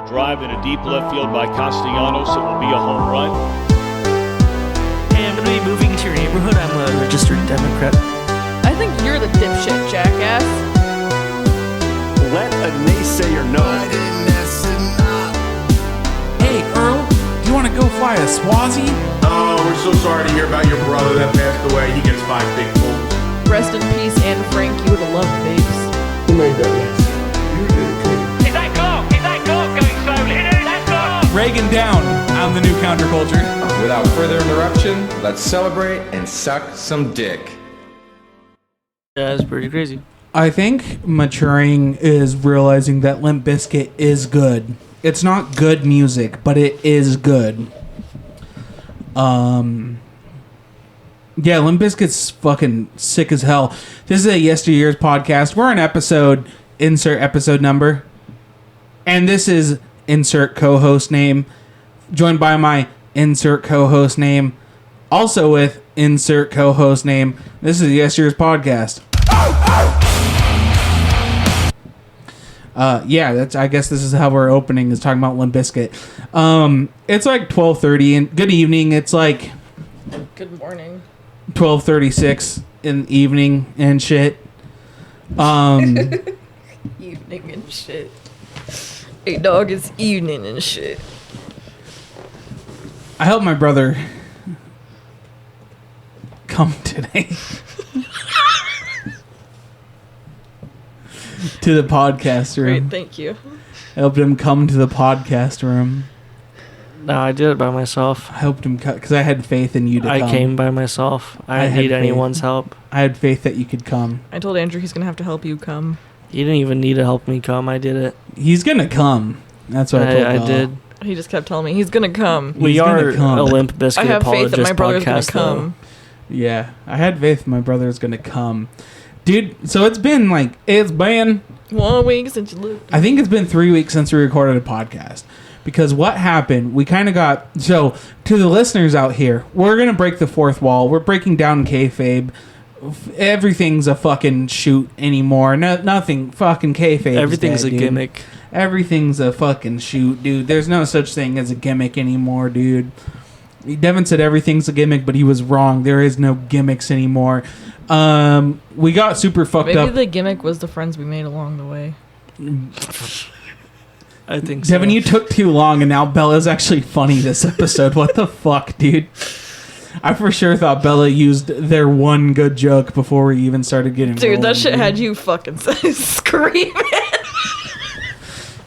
A drive in a deep left field by Castellanos. It will be a home run. Hey, I'm going to be moving to your neighborhood. I'm a registered Democrat. I think you're the dipshit, jackass. Let a naysayer know. Hey, Earl, do you want to go fly a Swazi? Oh, we're so sorry to hear about your brother that passed away. He gets 5 big pulls. Rest in peace, Anne Frank. You would have loved babes. Who made that list? You did, Katie. Is that Clark? Is that Clark going slowly? That's Clark! Reagan down. I'm the new counterculture. Without further interruption, let's celebrate and suck some dick. Yeah, it's pretty crazy. I think maturing is realizing that Limp Bizkit is good. It's not good music, but it is good. Yeah, Limp Bizkit's fucking sick as hell. This is a Yesteryears podcast. We're on insert episode number. And this is insert co-host name. Joined by my insert co-host name. Also with insert co-host name. This is the Yesteryears podcast. Yeah, I guess this is how we're opening, is talking about Limp Bizkit. It's like 12:30 and good evening. It's like Good morning. 12:36 in the evening and shit. Evening and shit. Hey, dog, it's evening and shit. I helped my brother come today to the podcast room. Great, thank you. I helped him come to the podcast room. No, I did it by myself. I helped him because I had faith in you to come. I came by myself. I didn't had need faith. anyone's help. I had faith that you could come. I told Andrew he's going to have to help you come. He didn't even need to help me come. I did it. He's gonna come. That's what I told I Bella. did. He just kept telling me he's going to come. We He's are gonna come. a Limp Bizkit I have faith apologist that my brother's going podcast, to come. Yeah, I had faith my brother's gonna come. Dude, so it's been 1 week since you looked. I think it's been 3 weeks since we recorded a podcast. Because what happened, we kind of got... So, to the listeners out here, we're going to break the fourth wall. We're breaking down kayfabe. Everything's a fucking shoot anymore. Nothing fucking kayfabe. Everything's a gimmick. Everything's a fucking shoot, dude. There's no such thing as a gimmick anymore, dude. Devin said everything's a gimmick, but he was wrong. There is no gimmicks anymore. We got super fucked up. Maybe the gimmick was the friends we made along the way. I think so. Devin, you took too long, and now Bella's actually funny this episode. What the fuck, dude? I for sure thought Bella used their one good joke before we even started getting Dude, rolling, that shit had you fucking screaming.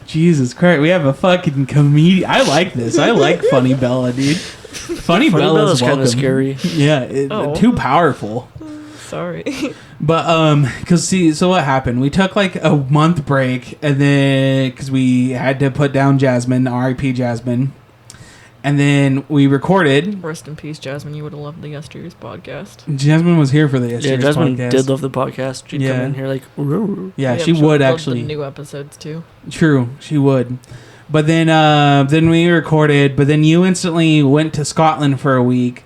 Jesus Christ, we have a fucking comedian. I like this. I like funny Bella, dude. Funny Bella's kind welcome. of scary. Yeah, too powerful. Sorry. But so what happened? We took like a month break, and then because we had to put down Jasmine, R.I.P. Jasmine, and then we recorded. Rest in peace, Jasmine. You would have loved the Yesteryears podcast. Jasmine was here for the Yesteryears Jasmine podcast. did love the podcast. She'd come in here like, "Roo." Yeah, I'm she sure would loved actually. The new episodes too. True, she would. But then we recorded. But then you instantly went to Scotland for a week.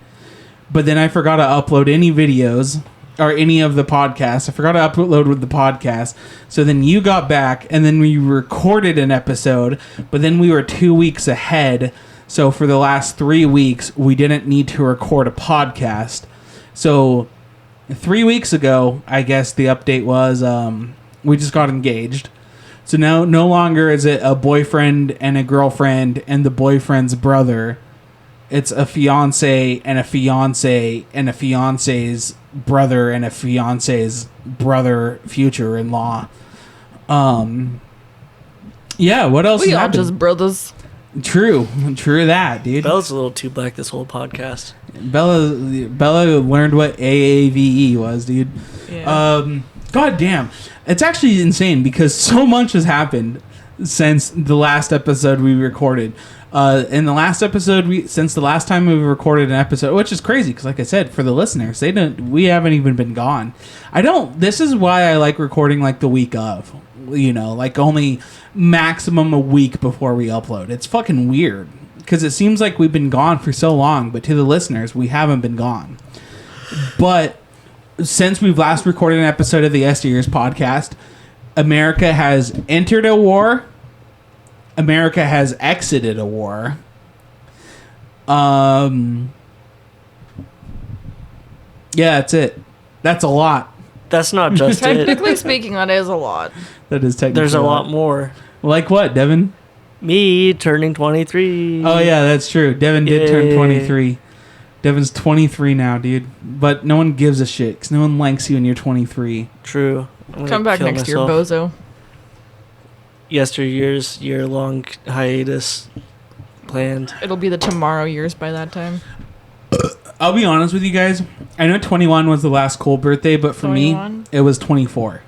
But then I forgot to upload any videos. Or any of the podcasts. I forgot to upload with the podcast. So then you got back, and then we recorded an episode, but then we were 2 weeks ahead. So for the last 3 weeks, we didn't need to record a podcast. So 3 weeks ago, I guess the update was we just got engaged. So now no longer is it a boyfriend and a girlfriend and the boyfriend's brother. It's a fiance and a fiance and a fiance's brother and a fiance's brother future-in-law. Yeah, what else We all happened? just brothers. True that, dude. Bella's a little too black this whole podcast. Bella learned what AAVE was, dude. Yeah. God damn. It's actually insane because so much has happened since the last episode we recorded. In the last episode, since the last time we recorded an episode, which is crazy because, like I said, for the listeners, we haven't even been gone. This is why I like recording like the week of, like only maximum a week before we upload. It's fucking weird because it seems like we've been gone for so long, but to the listeners, we haven't been gone. But since we've last recorded an episode of the Yesteryears podcast, America has entered a war, America has exited a war. Yeah, that's it. That's a lot. That's not just it. Technically speaking, that is a lot. That is technically There's a lot more. Like what, Devin? Me turning 23. Oh yeah, that's true. Devin did turn Yay. 23. Devin's 23 now, dude. But no one gives a shit because no one likes you when you're 23. True. I'm gonna Come back kill next year, myself. bozo. Yesteryears, year-long hiatus planned. It'll be the tomorrow years by that time. I'll be honest with you guys. I know 21 was the last Cole birthday, but for 21? me, it was 24.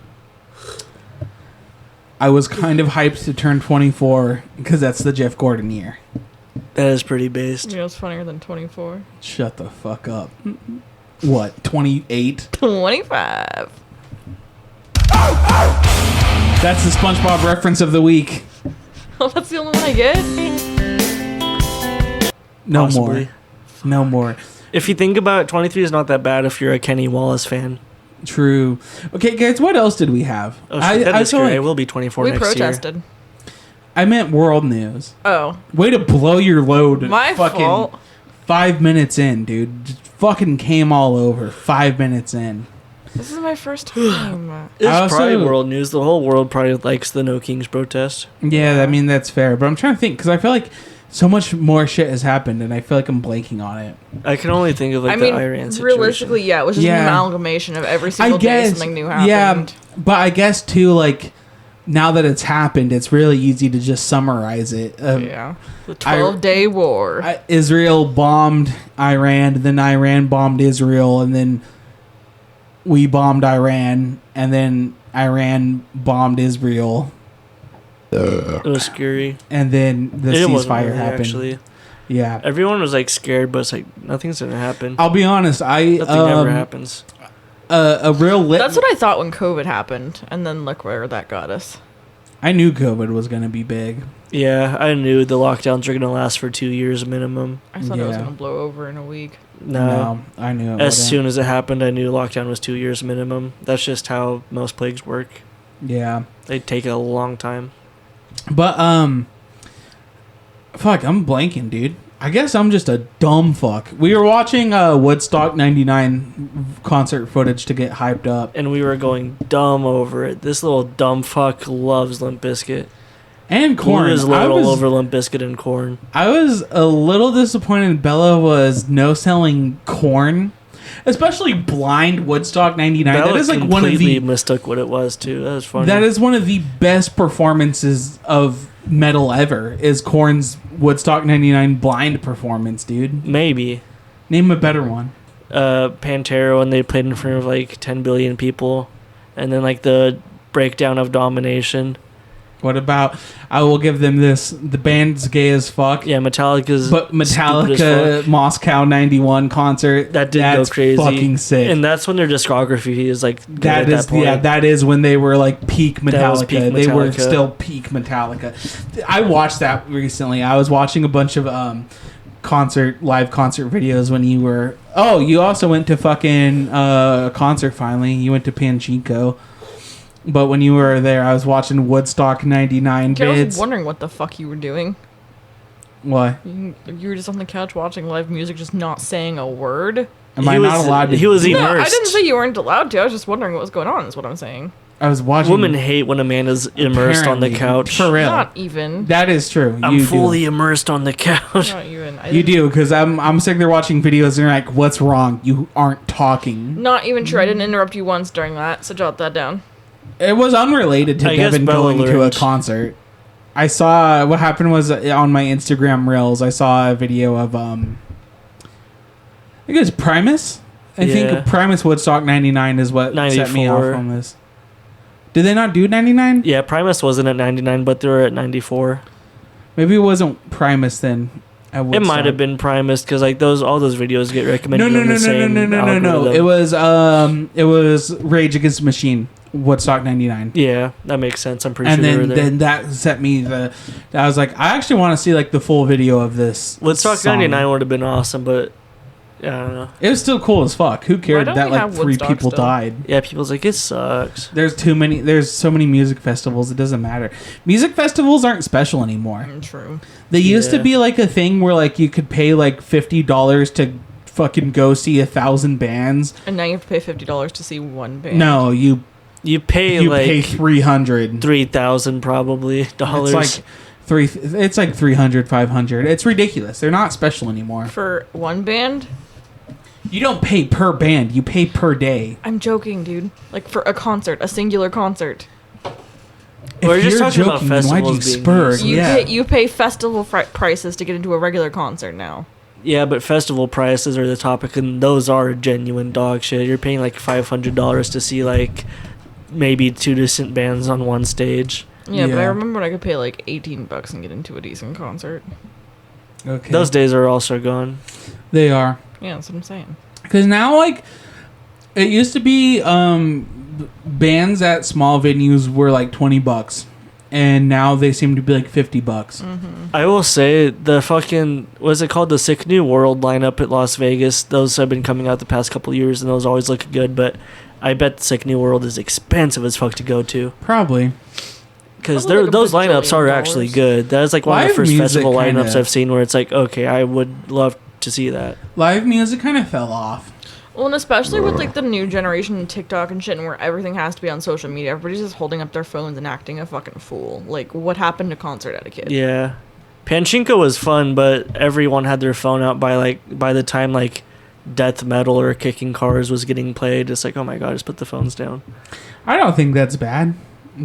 I was kind of hyped to turn 24 because that's the Jeff Gordon year. That is pretty based. You know, it's funnier than 24. Shut the fuck up. What, 28? 25. That's the SpongeBob reference of the week. Oh, that's the only one I get? No Possibly. more. No more. If you think about it, 23 is not that bad if you're a Kenny Wallace fan. True. Okay, guys, what else did we have? Oh, shit, that is feel great. like I will be 24 We next protested. I meant world news. Oh. Way to blow your load. My fucking fault. 5 minutes in, dude. Just fucking came all over 5 minutes in. This is my first time. It's I also- probably world news. The whole world probably likes the No Kings protest. Yeah, I mean, that's fair. But I'm trying to think because I feel like so much more shit has happened and I feel like I'm blanking on it. I can only think of like I mean, the Iran situation. realistically, yeah, it was just Yeah. an amalgamation of every single day something new happened. Yeah, but I guess too, like, now that it's happened, it's really easy to just summarize it. Yeah. The 12-day war. Israel bombed Iran, then Iran bombed Israel, and then we bombed Iran, and then Iran bombed Israel, It was scary. and then the It wasn't ceasefire really, happened. Actually, Yeah. everyone was like scared, but it's like nothing's gonna happen. I'll be honest, Nothing ever happens. a real That's what I thought when COVID happened, and then look where that got us. I knew COVID was going to be big. Yeah, I knew the lockdowns were gonna last for 2 years minimum. I thought it was Yeah. going to blow over in a week. No. I knew it As wouldn't. soon as it happened, I knew lockdown was 2 years minimum. That's just how most plagues work. Yeah. They take a long time. But fuck, I'm blanking, dude. I guess I'm just a dumb fuck. We were watching Woodstock 99 concert footage to get hyped up. And we were going dumb over it. This little dumb fuck loves Limp Bizkit. And Korn. He was I all was, over Limp Bizkit and Korn. I was a little disappointed Bella was no selling Korn. Especially Blind Woodstock 99. That is like one of completely the mistook what it was too. That was funny. That is one of the best performances of metal ever. Is Korn's Woodstock 99 Blind performance, dude. Maybe. Name a better one. Pantera when they played in front of like 10 billion people, and then like the breakdown of Domination. What about? I will give them this. The band's gay as fuck. Yeah, Metallica's. But stupid as Metallica fuck. Moscow 91 concert. That did that's go crazy. Fucking sick. And that's when their discography is like good That at is that point. yeah. That is when they were like peak Metallica. That was peak They were Metallica. still peak Metallica. I watched that recently. I was watching a bunch of live concert videos when you were. Oh, you also went to fucking a concert finally. You went to Pachinko. But when you were there, I was watching Woodstock 99 I was vids. wondering what the fuck you were doing. What? You were just on the couch watching live music, just not saying a word. Am I not allowed to? He was No, immersed. I didn't say you weren't allowed to. I was just wondering what was going on, is what I'm saying. I was watching. Women hate when a man is immersed on the Apparently. couch. For real. Not even. That is true. I'm you fully do. immersed on the couch. Not even. You do, because I'm sitting there watching videos and you're like, what's wrong? You aren't talking. Not even true. I didn't interrupt you once during that, so jot that down. It was unrelated to I guess Devin Bella going to a learned. concert. I saw what happened was on my Instagram reels. I saw a video of I think it was Primus. I Yeah. think Primus Woodstock 99 is what set me off 94. on this. Did they not do 99? Yeah, Primus wasn't at 99, but they were at 94. Maybe it wasn't Primus then. At It Woodstock. might have been Primus because like all those videos get recommended. No. on the same algorithm. It was Rage Against the Machine Woodstock 99. Yeah, that makes sense. I'm pretty And sure they were then there. that set me I was like, I actually want to see like the full video of this. Woodstock song. 99 would have been awesome, but I don't know. It was still cool as fuck. Who cared don't that we like have 3 Woodstock people still? died? Yeah, people's like, it sucks. There's so many music festivals, it doesn't matter. Music festivals aren't special anymore. True. They used to Yeah. be like a thing where like you could pay like $50 to fucking go see 1,000 bands. And now you have to pay $50 to see one band. No, you You pay like pay 300. 3,000 probably dollars. It's like it's like 300, 500. It's ridiculous. They're not special anymore. For one band? You don't pay per band, you pay per day. I'm joking, dude. Like for a concert, a singular concert. We're If just you're talking about joking, then why'd you festivals being spur? used. Yeah. You pay festival prices to get into a regular concert now. Yeah, but festival prices are the topic, and those are genuine dog shit. You're paying like $500 to see like maybe 2 decent bands on one stage. Yeah, but I Yeah. remember when I could pay like $18 and get into a decent concert. Okay. Those days are also gone. They are. Yeah, that's what I'm saying. Because now, like, it used to be bands at small venues were like $20, and now they seem to be like $50. I will say the fucking what's it called, the Sick New World lineup at Las Vegas. Those have been coming out the past couple years, and those always look good. But I bet the Sick New World is expensive as fuck to go to Probably. because Probably like a those lineups are bajillion actually dollars. good. That is like one of Live the first music festival kinda- lineups I've seen where it's like, okay, I would love to see that. Live music kind of fell off. Well, and especially with like the new generation and TikTok and shit, and where everything has to be on social media, everybody's just holding up their phones and acting a fucking fool. Like, what happened to concert etiquette? Yeah, Pachinko was fun, but everyone had their phone out by the time like death metal or kicking cars was getting played. It's like, oh my god, just put the phones down. I don't think that's bad.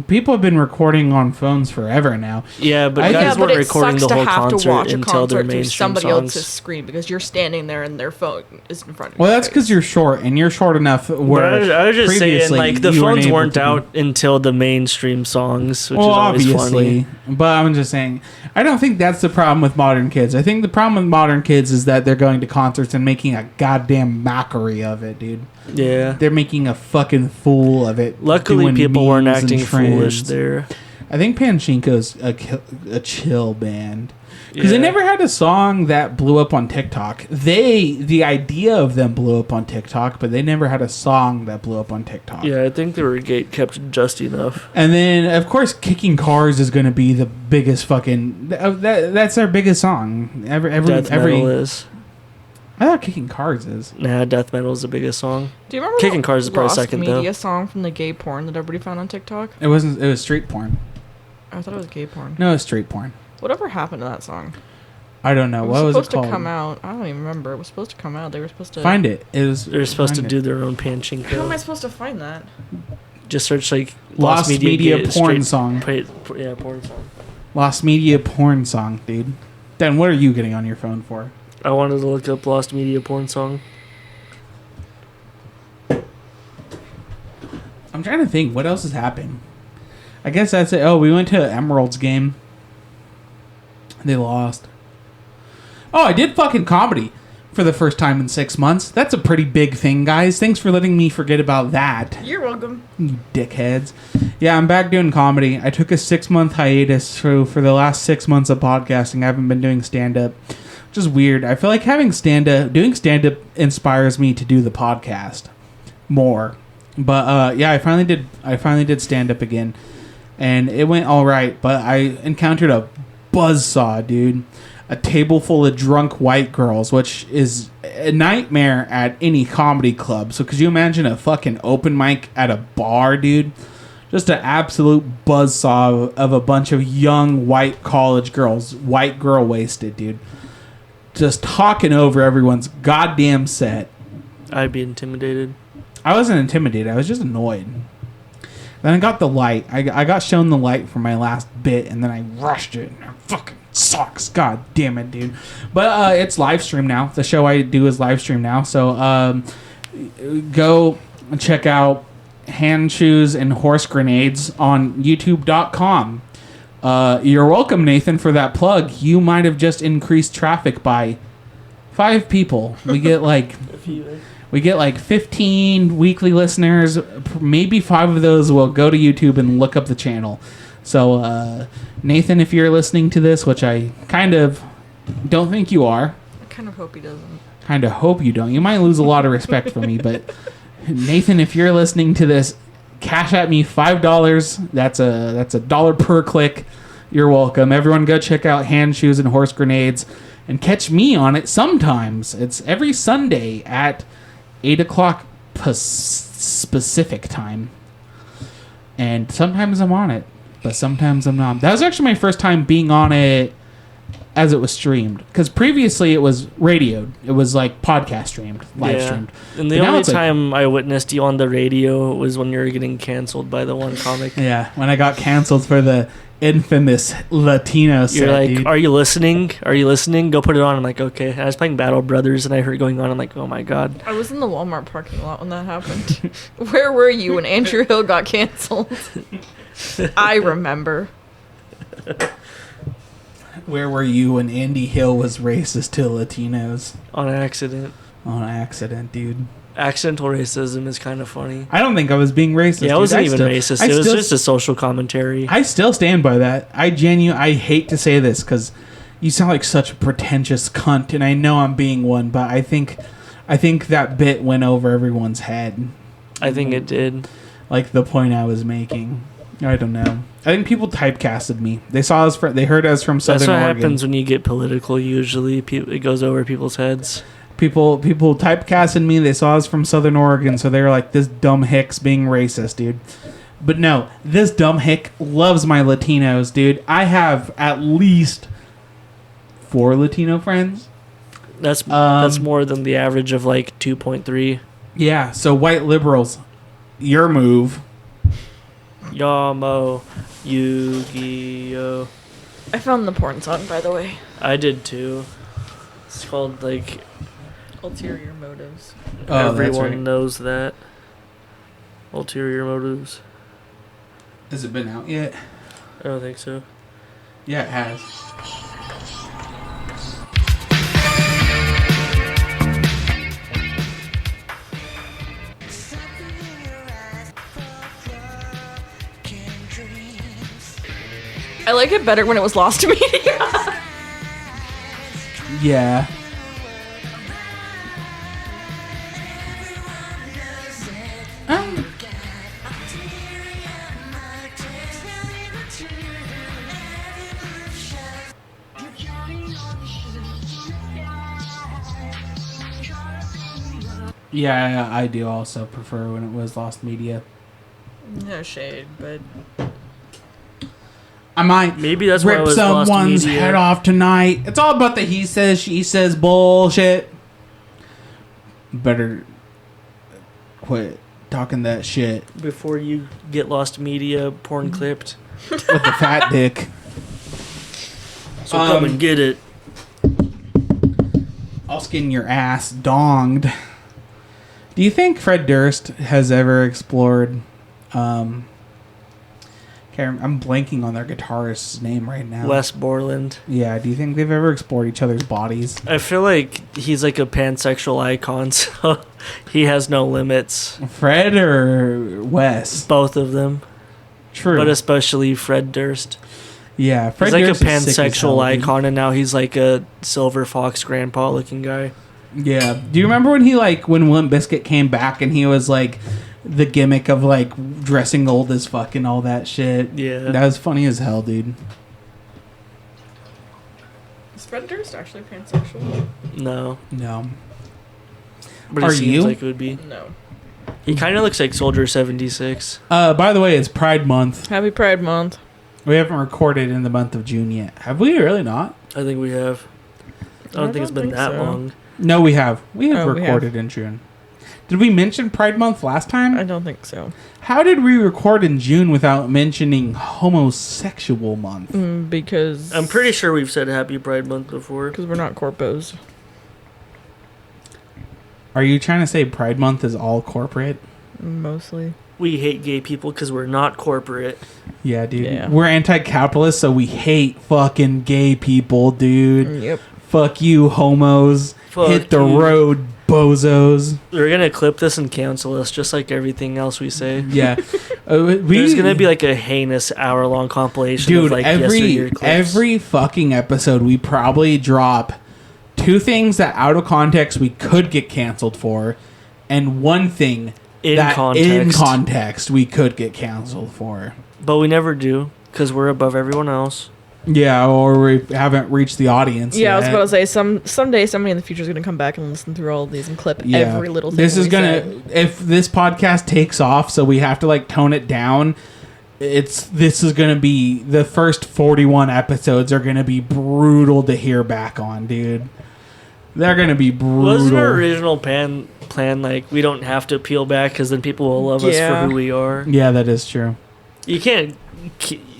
People have been recording on phones forever now. Yeah, but I- guys Yeah, but weren't it recording sucks the whole to have to concert watch a until their concert through mainstream somebody songs. else's screen because you're standing there and their phone is in front of you. Well, that's because you're short, and you're short enough where I was just saying, previously like, the you weren't phones able weren't to do- out until the mainstream songs, which Well, is always obviously, funny. but I'm just saying, I don't think that's the problem with modern kids. I think the problem with modern kids is that they're going to concerts and making a goddamn mockery of it, dude. Yeah. They're making a fucking fool of it. Luckily, doing people weren't memes and acting foolish trends. there. I think Pachinko's a chill band. Because they Yeah. never had a song that blew up on TikTok. The idea of them blew up on TikTok, but they never had a song that blew up on TikTok. Yeah, I think they were gate kept just enough. And then, of course, Kicking Cars is going to be the biggest fucking... that's their biggest song. Death metal is. I thought Kicking Cars is. Nah, death metal is the biggest song. Do you remember Kicking that Cars is probably Lost second, though. Media song from the gay porn that everybody found on TikTok? It wasn't... It was street porn. I thought it was gay porn. No, it was street porn. Whatever happened to that song? I don't know. It What was supposed it called? to come out. I don't even remember. It was supposed to come out. They were supposed to Find it. It was... They're supposed to find do it. their own How am I Pachinko. supposed to find that? Just search like Lost Media Gate porn straight- song. Yeah, porn song. Lost Media porn song, dude. Then what are you getting on your phone for? I wanted to look up Lost Media porn song. I'm trying to think. What else has happened? I guess that's it. Oh, we went to Emerald's game. They lost. Oh, I did fucking comedy for the first time in 6 months. That's a pretty big thing, guys. Thanks for letting me forget about that. You're welcome. You dickheads. Yeah, I'm back doing comedy. I took a 6-month hiatus, so for the last 6 months of podcasting, I haven't been doing stand-up, which is weird. I feel like doing stand-up inspires me to do the podcast more. But yeah, I finally did stand-up again, and it went all right. But I encountered a buzzsaw, dude. A table full of drunk white girls, which is a nightmare at any comedy club. So could you imagine a fucking open mic at a bar, dude? Just an absolute buzzsaw of a bunch of young white college girls, white girl wasted, dude. Just talking over everyone's goddamn set. I'd be intimidated. I wasn't intimidated. I was just annoyed. Then I got the light. I got shown the light for my last bit, and then I rushed it. It fucking sucks. God damn it, dude. But it's live stream now. The show I do is live stream now. So go check out Hand Shoes and Horse Grenades on YouTube.com. You're welcome, Nathan, for that plug. You might have just increased traffic by 5 people. We get like... We get like 15 weekly listeners. Maybe 5 of those will go to YouTube and look up the channel. So, Nathan, if you're listening to this, which I kind of don't think you are, I kind of hope he doesn't. Kind of hope you don't. You might lose a lot of respect for me, but Nathan, if you're listening to this, cash at me $5. That's a dollar per click. You're welcome. Everyone go check out Hand Shoes and Horse Grenades and catch me on it sometimes. It's every Sunday at 8 o'clock Pacific time. And sometimes I'm on it, but sometimes I'm not. That was actually my first time being on it as it was streamed. Because previously it was radioed. It was like podcast streamed, live streamed. And the only time I witnessed you on the radio was when you were getting canceled by the one comic. Yeah, when I got canceled for the infamous Latino set. You're like, dude. are you listening? Are you listening? Go put it on. I'm like, okay. I was playing Battle Brothers and I heard it going on. I'm like, oh my god. I was in the Walmart parking lot when that happened. Where were you when Andrew Hill got canceled? I remember. Where were you when Andy Hill was racist to Latinos? On accident. On accident, dude. Accidental racism is kind of funny. I don't think I was being racist. Yeah, it wasn't even racist. It was just a social commentary. I still stand by that. I hate to say this because you sound like such a pretentious cunt, and I know I'm being one, but I think that bit went over everyone's head. I think it did. Like the point I was making. I don't know. I think people typecasted me. They saw us. They heard us from Southern Oregon. That's what happens when you get political. Usually, it goes over people's heads. People typecasted me. They saw us from Southern Oregon, so they were like, "This dumb hick's being racist, dude." But no, this dumb hick loves my Latinos, dude. I have at least 4 Latino friends. That's more than the average of like 2.3. Yeah. So white liberals, your move. Yamo, Yu-Gi-Oh. I found the porn song, by the way. I did too. It's called like Ulterior Motives. Oh, everyone knows that. Ulterior Motives. Has it been out yet? I don't think so. Yeah, it has. I like it better when it was Lost to Media. Yeah. Yeah, I do also prefer when it was Lost Media. No shade, but I might maybe that's why it rip was Lost someone's Media. head off tonight. It's all about the he says, she says bullshit. Better quit talking that shit Before you get Lost Media porn clipped. with the fat dick. So come and get it. I'll skin your ass donged. Do you think Fred Durst has ever explored I'm blanking on their guitarist's name right now. Wes Borland. Yeah, do you think they've ever explored each other's bodies? I feel like he's like a pansexual icon, so he has no limits. Fred or Wes? Both of them. True. But especially Fred Durst. Yeah, Fred he's like Durst a is sick as pansexual hell, dude. icon, and now he's like a silver fox grandpa looking guy. Yeah. Do you remember when when Limp Bizkit came back and he was like the gimmick of like dressing old as fuck and all that shit? Yeah. That was funny as hell, dude. is Fred Durst actually pansexual? No. No. But Are it seems you? like it would be. No. He kind of looks like Soldier 76. By the way, it's Pride Month. Happy Pride Month. We haven't recorded in the month of June yet. Have we really not? I think we have. I don't think it's been that so. long. No, we have. We have Oh, we recorded in June. Did we mention Pride Month last time? I don't think so. How did we record in June without mentioning Homosexual Month? Because I'm pretty sure we've said Happy Pride Month before. we're not corpos. Are you trying to say Pride Month is all corporate? Mostly. We hate gay people because we're not corporate. Yeah, dude. Yeah. We're anti-capitalist, so we hate fucking gay people, dude. Yep. Fuck you, homos. Fuck Hit the you. road, bozos. We're going to clip this and cancel us just like everything else we say. Yeah. There's going to be like a heinous hour-long compilation dude, of like yesteryear clips. every fucking episode we probably drop 2 2 things that out of context we could get canceled for, and 1 thing In that in context. context we could get canceled for. But we never do because we're above everyone else. Yeah, or we haven't reached the audience. Yeah, I was yet. about to say someday somebody in the future is gonna come back and listen through all of these and clip every little thing. This is we gonna said. if this podcast takes off, so we have to like tone it down. This is gonna be the first 41 episodes are gonna be brutal to hear back on, dude. They're gonna be brutal. Wasn't our original plan like we don't have to peel back because then people will love us Yeah. for who we are? Yeah, that is true. You can't.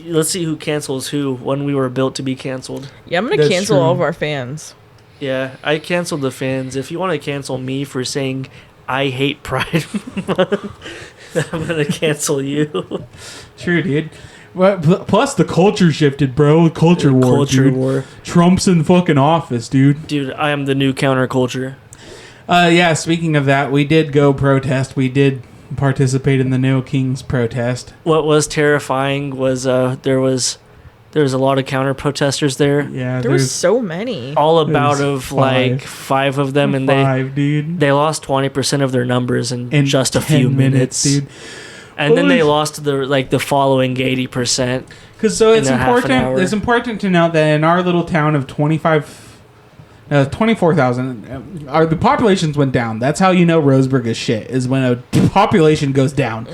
Let's see who cancels who when we were built to be canceled. Yeah, I'm gonna That's cancel true. all of our fans. Yeah, I canceled the fans. If you want to cancel me for saying I hate Pride Month, I'm gonna cancel you. True, dude. Well, plus the culture shifted, bro. Culture war, Culture dude. war. Trump's in fucking office, dude. Dude, I am the new counterculture. Yeah, speaking of that, we did go protest. We did participate in the No Kings protest. What was terrifying was there was a lot of counter protesters there. Yeah, There was there's so many. All There's about of 5. like 5 of them, and 5, dude. they lost 20% of their numbers in In just a 10 few minutes, dude. And then they Holy- lost the following 80%. Because so it's in a half an important. hour. It's important to note that in our little town of 24,000, the populations went down. That's how you know Roseburg is shit. Is when a population goes down.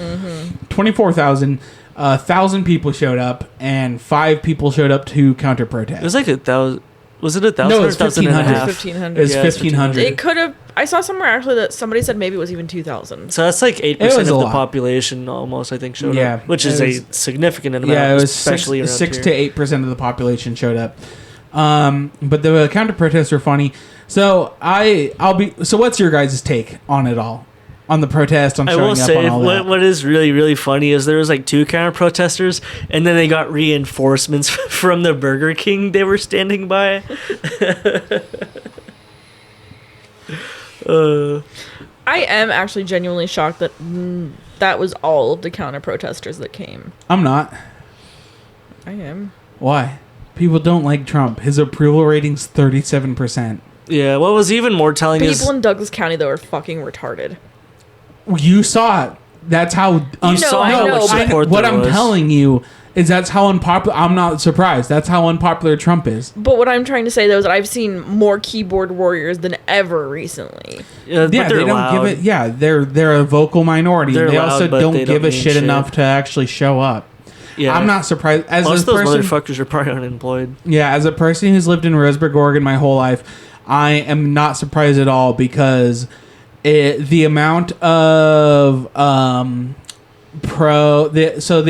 24,000, 1,000 people showed up, and 5 people showed up to counter protest. It was like 1,000. Was it 1,000 No, or it's 1,000 and a 1,500. half? 1,500. It's Yeah, it's 1,500. It could have. I saw somewhere actually that somebody said maybe it was even 2,000. So that's like 8% It of was the a lot. population almost, I think, showed Yeah, up. Which it is was- a significant amount, Yeah, it was especially around 6 here. to 8% of the population showed up. But the counter protests were funny. So So what's your guys' take on it all? On the protest, on I showing will up, say on all that. what is really, really funny is there was like 2 counter protesters, and then they got reinforcements from the Burger King they were standing by. I am actually genuinely shocked that that was all of the counter protesters that came. I'm not. I am. Why? People don't like Trump. His approval rating's 37%. Yeah, what was even more telling is People in Douglas County though are fucking retarded. You saw it. That's how saw how much support what there I'm was. telling you is that's how unpopular. I'm not surprised. That's how unpopular Trump is. But what I'm trying to say though is that I've seen more keyboard warriors than ever recently. yeah, Yeah, they don't give it. Yeah, they're a vocal minority. They're They loud, also but don't they give don't a mean shit shit. enough to actually show up. Yeah, I'm not surprised. As most a of those person, motherfuckers are probably unemployed. yeah, as a person who's lived in Roseburg, Oregon, my whole life, I am not surprised at all because the amount of the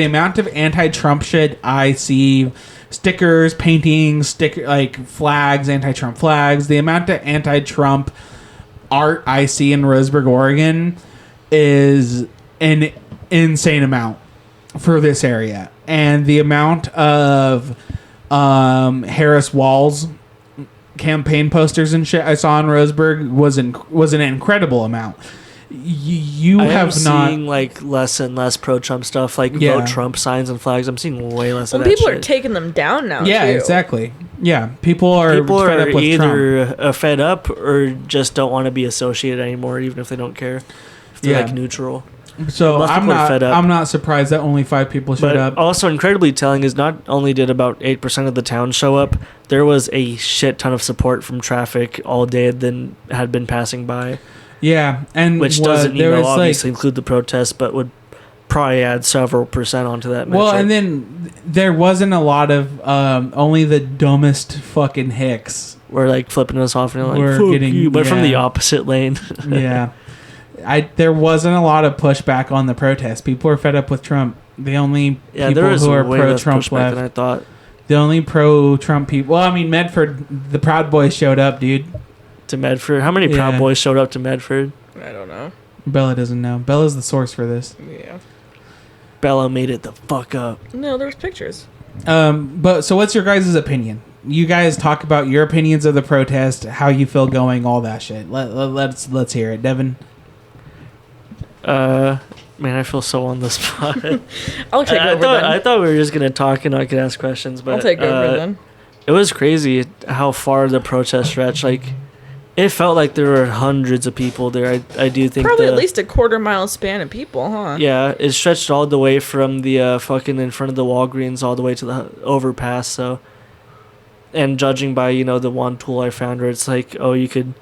amount of anti-Trump shit I see, stickers, paintings, flags, anti-Trump flags, the amount of anti-Trump art I see in Roseburg, Oregon is an insane amount for this area. And the amount of Harris Walls campaign posters and shit I saw in Roseburg was an incredible amount. You I am have not seeing like less and less pro-Trump stuff, like Yeah. vote Trump signs and flags. I'm seeing way less of Well, that people shit. are taking them down now. Yeah, too. exactly. Yeah, people are People fed are up with Trump. either fed up or just don't want to be associated anymore, even if they don't care. If they're Yeah. like neutral. So most people are fed up. I'm not surprised that only 5 people showed But up. also incredibly telling is not only did about 8% of the town show up, there was a shit ton of support from traffic all day that had been passing by, Yeah, and which what- doesn't there was, obviously include the protests, but would probably add several percent onto that metric. well, and then there wasn't a lot of only the dumbest fucking hicks. we're like flipping us off and We're like, fuck getting- you, but from the yeah. opposite lane. Yeah, there wasn't a lot of pushback on the protest. People are fed up with Trump. The only Yeah, people there is who are way pro less Trump pushback left. than I thought. The only pro Trump people. Well, I mean, Medford, the Proud Boys showed up, dude. To Medford, how many Proud Yeah. Boys showed up to Medford? I don't know. Bella doesn't know. Bella's the source for this. Yeah. Bella made it the fuck up. No, there was pictures. But so what's your guys' opinion? You guys talk about your opinions of the protest, how you feel going, all that shit. Let's hear it, Devin. Man, I feel so on the spot. I'll take over then. I thought we were just gonna talk and I could ask questions, but I'll take over then. it was crazy how far the protest stretched. Like It felt like there were hundreds of people there. I do think Probably at least a quarter-mile span of people, huh? Yeah, it stretched all the way from the fucking in front of the Walgreens all the way to the overpass. So, and judging by the one tool I found where it's like, oh, you could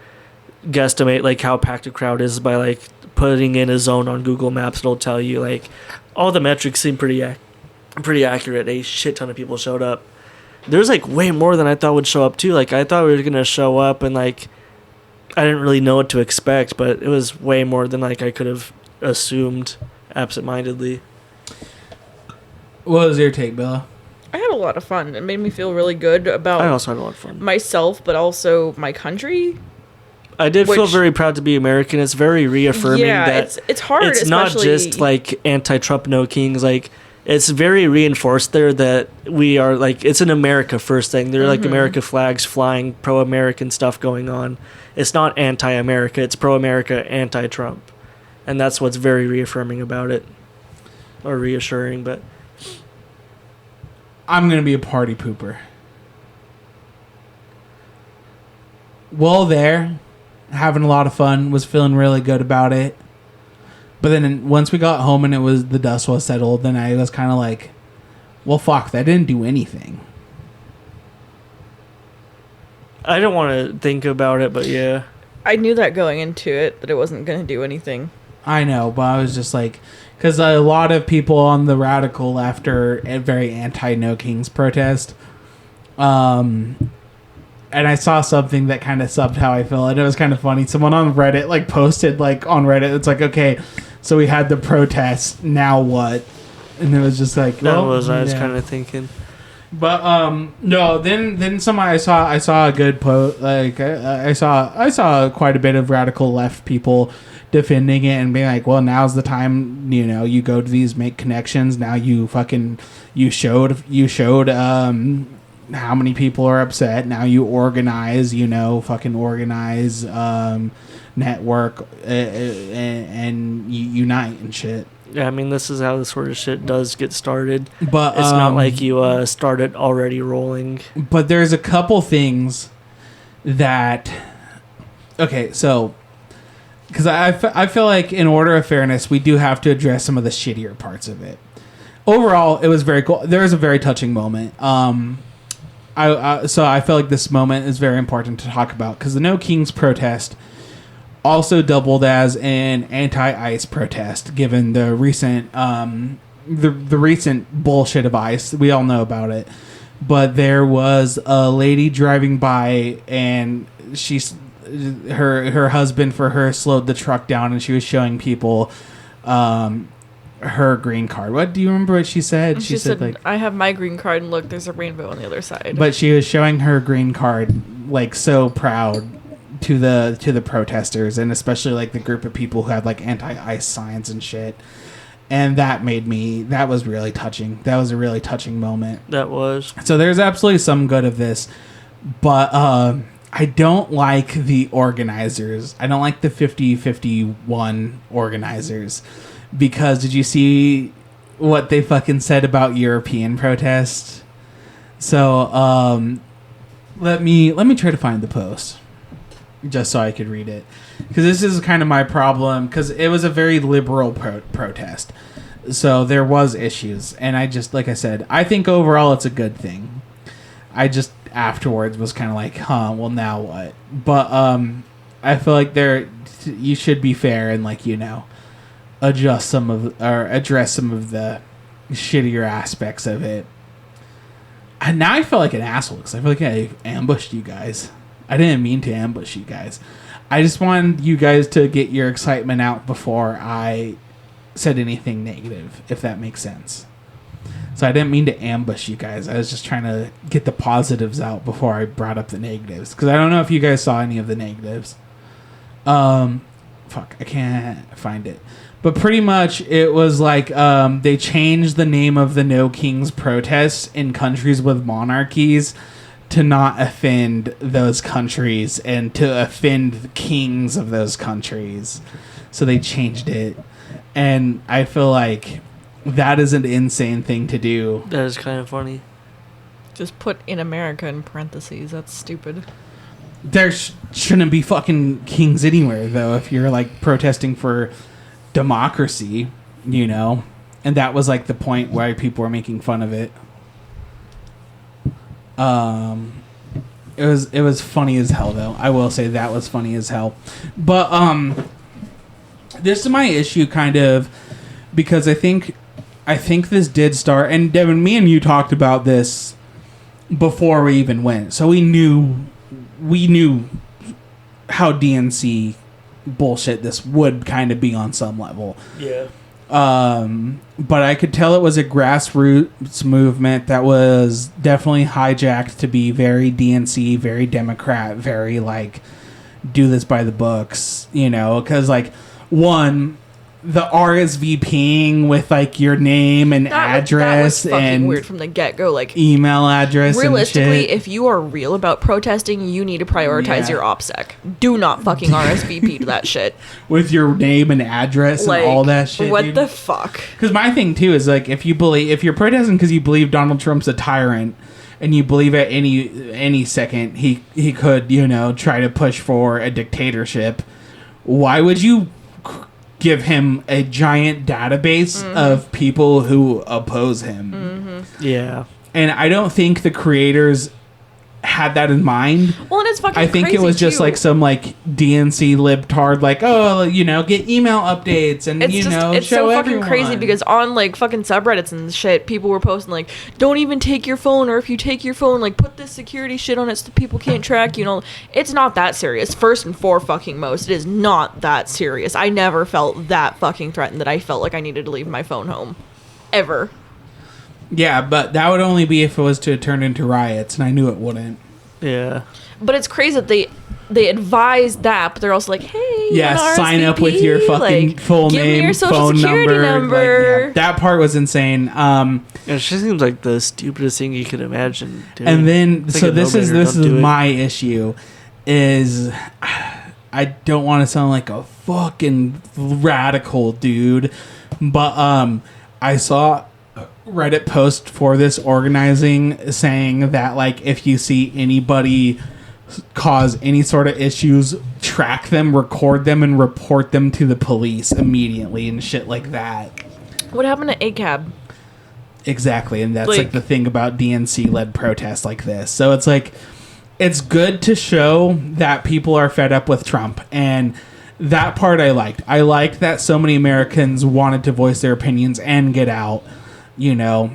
guesstimate like how packed a crowd is by like putting in a zone on Google Maps. It'll tell you like all the metrics seem pretty accurate. A shit ton of people showed up. There's like way more than I thought would show up too. Like I thought we were gonna show up and like I didn't really know what to expect, but it was way more than like I could have assumed absentmindedly. What was your take, Bella? I had a lot of fun. It made me feel really good about I also had a lot of fun. myself, but also my country. I did feel Which- very proud to be American. It's very reaffirming that it's hard. it's not especially- just like anti-Trump no kings. Like it's very reinforced there that we are like it's an America first thing. There are like America flags flying, pro-American stuff going on. It's not anti-America. It's pro-America, anti-Trump, and that's what's very reaffirming about it, or reassuring. But I'm gonna be a party pooper. Well, there, having a lot of fun, was feeling really good about it. But then once we got home and the dust was settled, then I was kind of like, well, fuck, that didn't do anything. I don't want to think about it. But yeah, I knew that going into it, that it wasn't going to do anything. I know, but I was just like, because a lot of people on the radical left are a very anti-No Kings protest. And I saw something that kind of subbed how I feel, and it was kind of funny. Someone on Reddit like posted like on Reddit, it's like, okay, so we had the protest, now what? And it was just like, that well, was I was yeah. kind of thinking. But no, then somebody I saw a good post, like I saw quite a bit of radical left people defending it and being like, well, now's the time, you go to these, make connections. Now you showed how many people are upset. Now you organize, organize, network, and you unite and shit. Yeah, I mean, this is how this sort of shit does get started. But it's not like you started already rolling. But there's a couple things that, okay, so because I feel like in order of fairness, we do have to address some of the shittier parts of it. Overall, it was very cool. There was a very touching moment. So I feel like this moment is very important to talk about because the No Kings protest also doubled as an anti-ICE protest, given the recent the recent bullshit of ICE. We all know about it, but there was a lady driving by, and her husband for her slowed the truck down, and she was showing people her green card. What do you remember what she said? She said like, I have my green card, and look, there's a rainbow on the other side. but she was showing her green card like so proud to the protesters, and especially like the group of people who had like anti-ICE signs and shit. And that was really touching. That was a really touching moment. That was. So there's absolutely some good of this, but I don't like the organizers. I don't like the 50-51 organizers. Because did you see what they fucking said about European protests? So let me try to find the post just so I could read it, because this is kind of my problem, because it was a very liberal protest, so there was issues, and like I said, I think overall it's a good thing. I just afterwards was kind of like, well, now what? But I feel like you should be fair and address some of the shittier aspects of it. And now I feel like an asshole because I feel like I ambushed you guys. I didn't mean to ambush you guys. I just wanted you guys to get your excitement out before I said anything negative, if that makes sense. So I didn't mean to ambush you guys. I was just trying to get the positives out before I brought up the negatives. Because I don't know if you guys saw any of the negatives. Fuck, I can't find it. But pretty much it was like they changed the name of the No Kings protests in countries with monarchies to not offend those countries and to offend the kings of those countries. So they changed it. And I feel like that is an insane thing to do. That is kind of funny. Just put in America in parentheses. That's stupid. shouldn't be fucking kings anywhere, though, if you're like protesting for democracy, you know. And that was like the point why people were making fun of it. It was funny as hell, though. I will say that was funny as hell. But this is my issue, kind of, because I think this did start. And Devin, me and you talked about this before we even went, so we knew how DNC bullshit this would kind of be on some level. Yeah. But I could tell it was a grassroots movement that was definitely hijacked to be very DNC, very Democrat, very like do this by the books, you know, because like one, the RSVPing with like your name and address that was fucking and weird from the get-go. Like, email address. realistically, and shit. if you are real about protesting, you need to prioritize your OPSEC. Do not fucking RSVP to that shit. With your name and address Like, and all that shit. what dude. the fuck? Because my thing too is like if you're protesting because you believe Donald Trump's a tyrant and you believe at any second he could, you know, try to push for a dictatorship, why would you give him a giant database of people who oppose him? Yeah. And I don't think the creators had that in mind. Well, and it's fucking I think it crazy, was just too. like some like DNC libtard, like, oh, you know, get email updates and It's you just, know, it's show so fucking everyone. crazy because on like fucking subreddits and shit, people were posting like, don't even take your phone, or if you take your phone, like put this security shit on it so people can't track you. Know, it's not that serious. First and foremost, it is not that serious. I never felt that fucking threatened that I felt like I needed to leave my phone home, ever. Yeah, but that would only be if it was to turn into riots, and I knew it wouldn't. Yeah. But it's crazy that they advise that, but they're also like, hey, you Yeah, want sign up with RSVP? your fucking Like, full give name, me your social phone security number. Like, yeah, that part was insane. It just seems like the stupidest thing you could imagine. Dude. And then, It's like so a this is no-brainer, don't do it. my issue, is I don't want to sound like a fucking radical dude, but I saw a Reddit post for this organizing saying that like if you see anybody cause any sort of issues, track them, record them, and report them to the police immediately and shit like that. What happened to ACAB? Exactly, and that's Like- like the thing about DNC-led protests like this. So it's like, it's good to show that people are fed up with Trump, and that part I liked. I liked that so many Americans wanted to voice their opinions and get out, you know.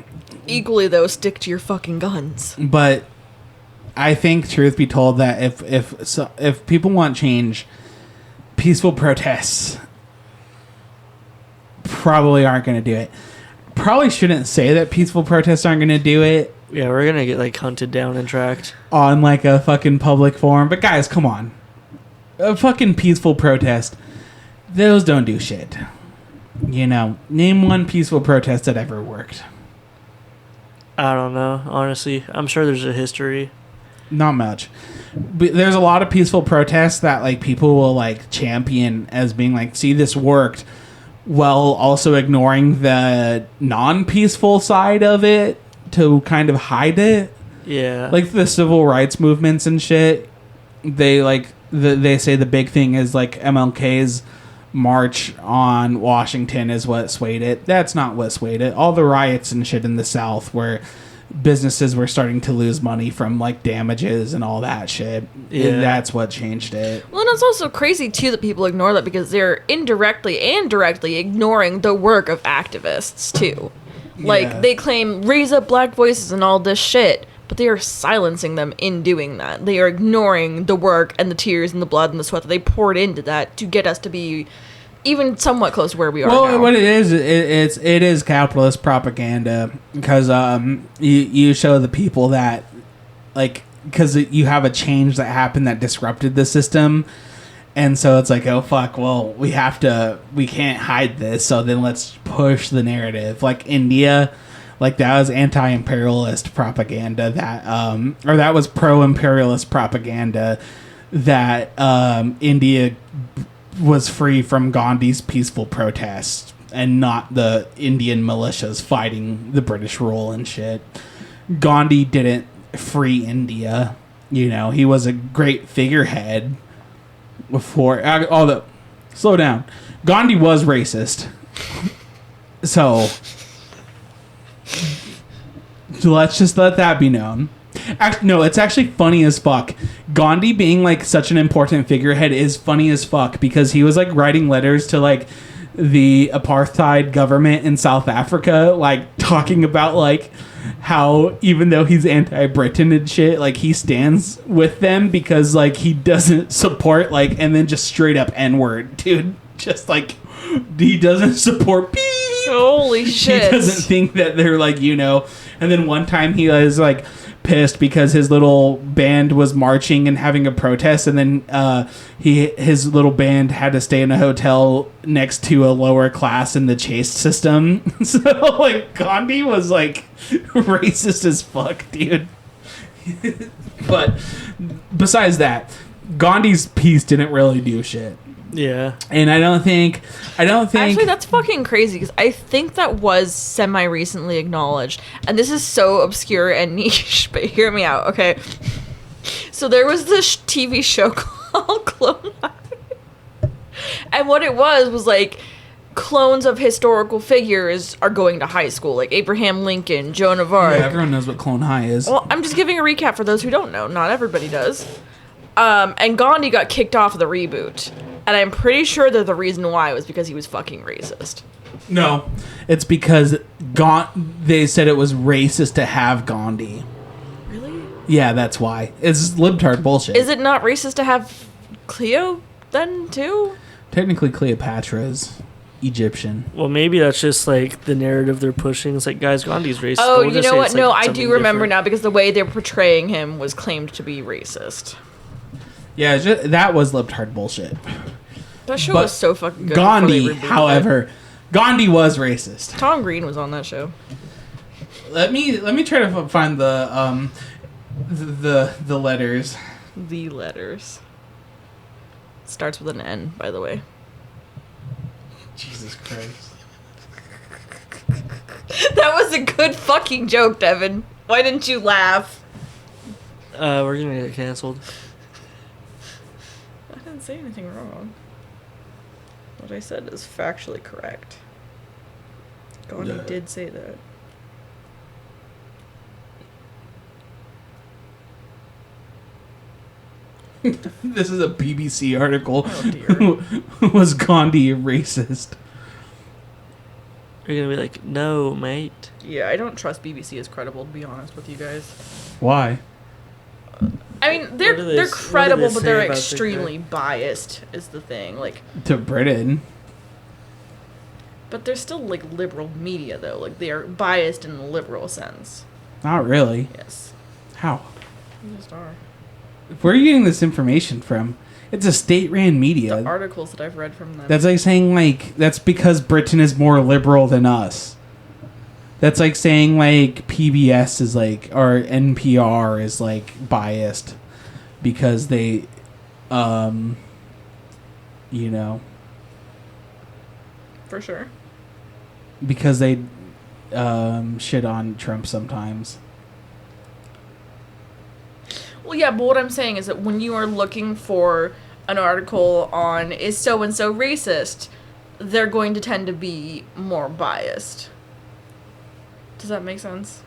Equally, though, stick to your fucking guns. But I think, truth be told, that if people want change, peaceful protests probably aren't going to do it. Probably shouldn't say that peaceful protests aren't going to do it Yeah, we're gonna get like hunted down and tracked. on like a fucking public forum. But guys, come on. A fucking peaceful protest, those don't do shit. You know, name one peaceful protest that ever worked. I don't know, honestly. I'm sure there's a history. Not much. But there's a lot of peaceful protests that like people will like champion as being like, see, this worked, while also ignoring the non-peaceful side of it to kind of hide it. Yeah. Like the civil rights movements and shit, they like they say the big thing is like MLK's march on Washington is what swayed it. That's not what swayed it. All the riots and shit in the South where businesses were starting to lose money from like damages and all that shit. Yeah. That's what changed it. Well, and it's also crazy, too, that people ignore that because they're indirectly and directly ignoring the work of activists, too. Like, Yeah. they claim raise up black voices and all this shit, but they are silencing them in doing that. They are ignoring the work and the tears and the blood and the sweat that they poured into that to get us to be even somewhat close to where we are Well, now. what it is capitalist propaganda because you show the people that like because you have a change that happened that disrupted the system, and so it's like, oh fuck, well we can't hide this, so then let's push the narrative. Like India, like that was anti-imperialist propaganda or that was pro-imperialist propaganda that India was free from Gandhi's peaceful protests and not the Indian militias fighting the British rule and shit. Gandhi didn't free India. You know, he was a great figurehead before. Although, slow down. Gandhi was racist. So let's just let that be known. No, it's actually funny as fuck. Gandhi being like such an important figurehead is funny as fuck because he was like writing letters to like the apartheid government in South Africa, like talking about like how even though he's anti-Britain and shit, like he stands with them because like he doesn't support like, and then just straight up N-word, dude. Just like he doesn't support beep. Holy shit. He doesn't think that they're like, you know. And then one time he was like pissed because his little band was marching and having a protest, and then his little band had to stay in a hotel next to a lower class in the chase system. So like Gandhi was like racist as fuck, dude. But besides that, Gandhi's piece didn't really do shit. Yeah. And I don't think Actually, that's fucking crazy because I think that was semi-recently acknowledged. And this is so obscure and niche, but hear me out, okay? So there was this TV show called Clone High. And what it was like clones of historical figures are going to high school, like Abraham Lincoln, Joan of Arc. Yeah, everyone knows what Clone High is. Well, I'm just giving a recap for those who don't know. Not everybody does. And Gandhi got kicked off of the reboot. And I'm pretty sure that the reason why was because he was fucking racist. No, it's because they said it was racist to have Gandhi. Really? Yeah, that's why. It's libtard bullshit. Is it not racist to have Cleo then, too? Technically, Cleopatra's Egyptian. Well, maybe that's just like the narrative they're pushing. It's like, guys, Gandhi's racist. Oh, We'll you just know say what? it's, No, like, I something do remember different. now because the way they're portraying him was claimed to be racist. Yeah, that was libtard bullshit. That show But was so fucking good. Gandhi, before they rebooted however, Gandhi was racist. it. Tom Green was on that show. Let me try to find the letters. The letters. Starts with an N, by the way. Jesus Christ. That was a good fucking joke, Devin. Why didn't you laugh? We're gonna get canceled. I didn't say anything wrong. What I said is factually correct. Gandhi did say that. This is a BBC article. Oh, dear. Was Gandhi a racist? You're gonna be like, no, mate. Yeah, I don't trust BBC as credible, to be honest with you guys. Why? I mean, they're What do they- they're what do they credible, but say they're about the extremely biased. Is the thing like? To Britain. But they're still like liberal media, though. Like they are biased in the liberal sense. Not really. Yes, How? they just are. Where are you getting this information from? It's a state-ran media. The articles that I've read from them. That's like saying, like, that's because Britain is more liberal than us. That's like saying, like, PBS is, like, or NPR is, like, biased because they, you know, For sure. because they, shit on Trump sometimes. Well, yeah, but what I'm saying is that when you are looking for an article on is so-and-so racist, they're going to tend to be more biased. Does that make sense?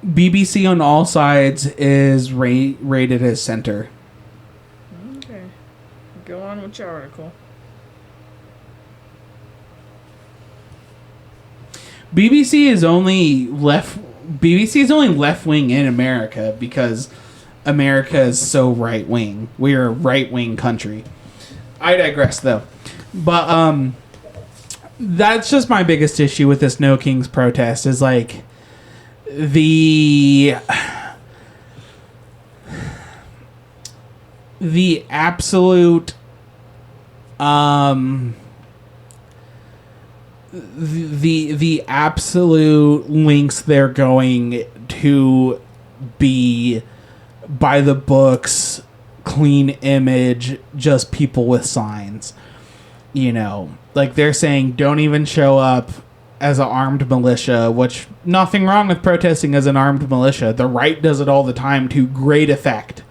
BBC on all sides is rated as center. Okay. Go on with your article. BBC is only left wing in America because America is so right wing. We are a right wing country. I digress though. But that's just my biggest issue with this No Kings protest is like the absolute the absolute links they're going to be by the books, clean image, just people with signs. You know, like they're saying don't even show up as an armed militia, which nothing wrong with protesting as an armed militia. The right does it all the time to great effect.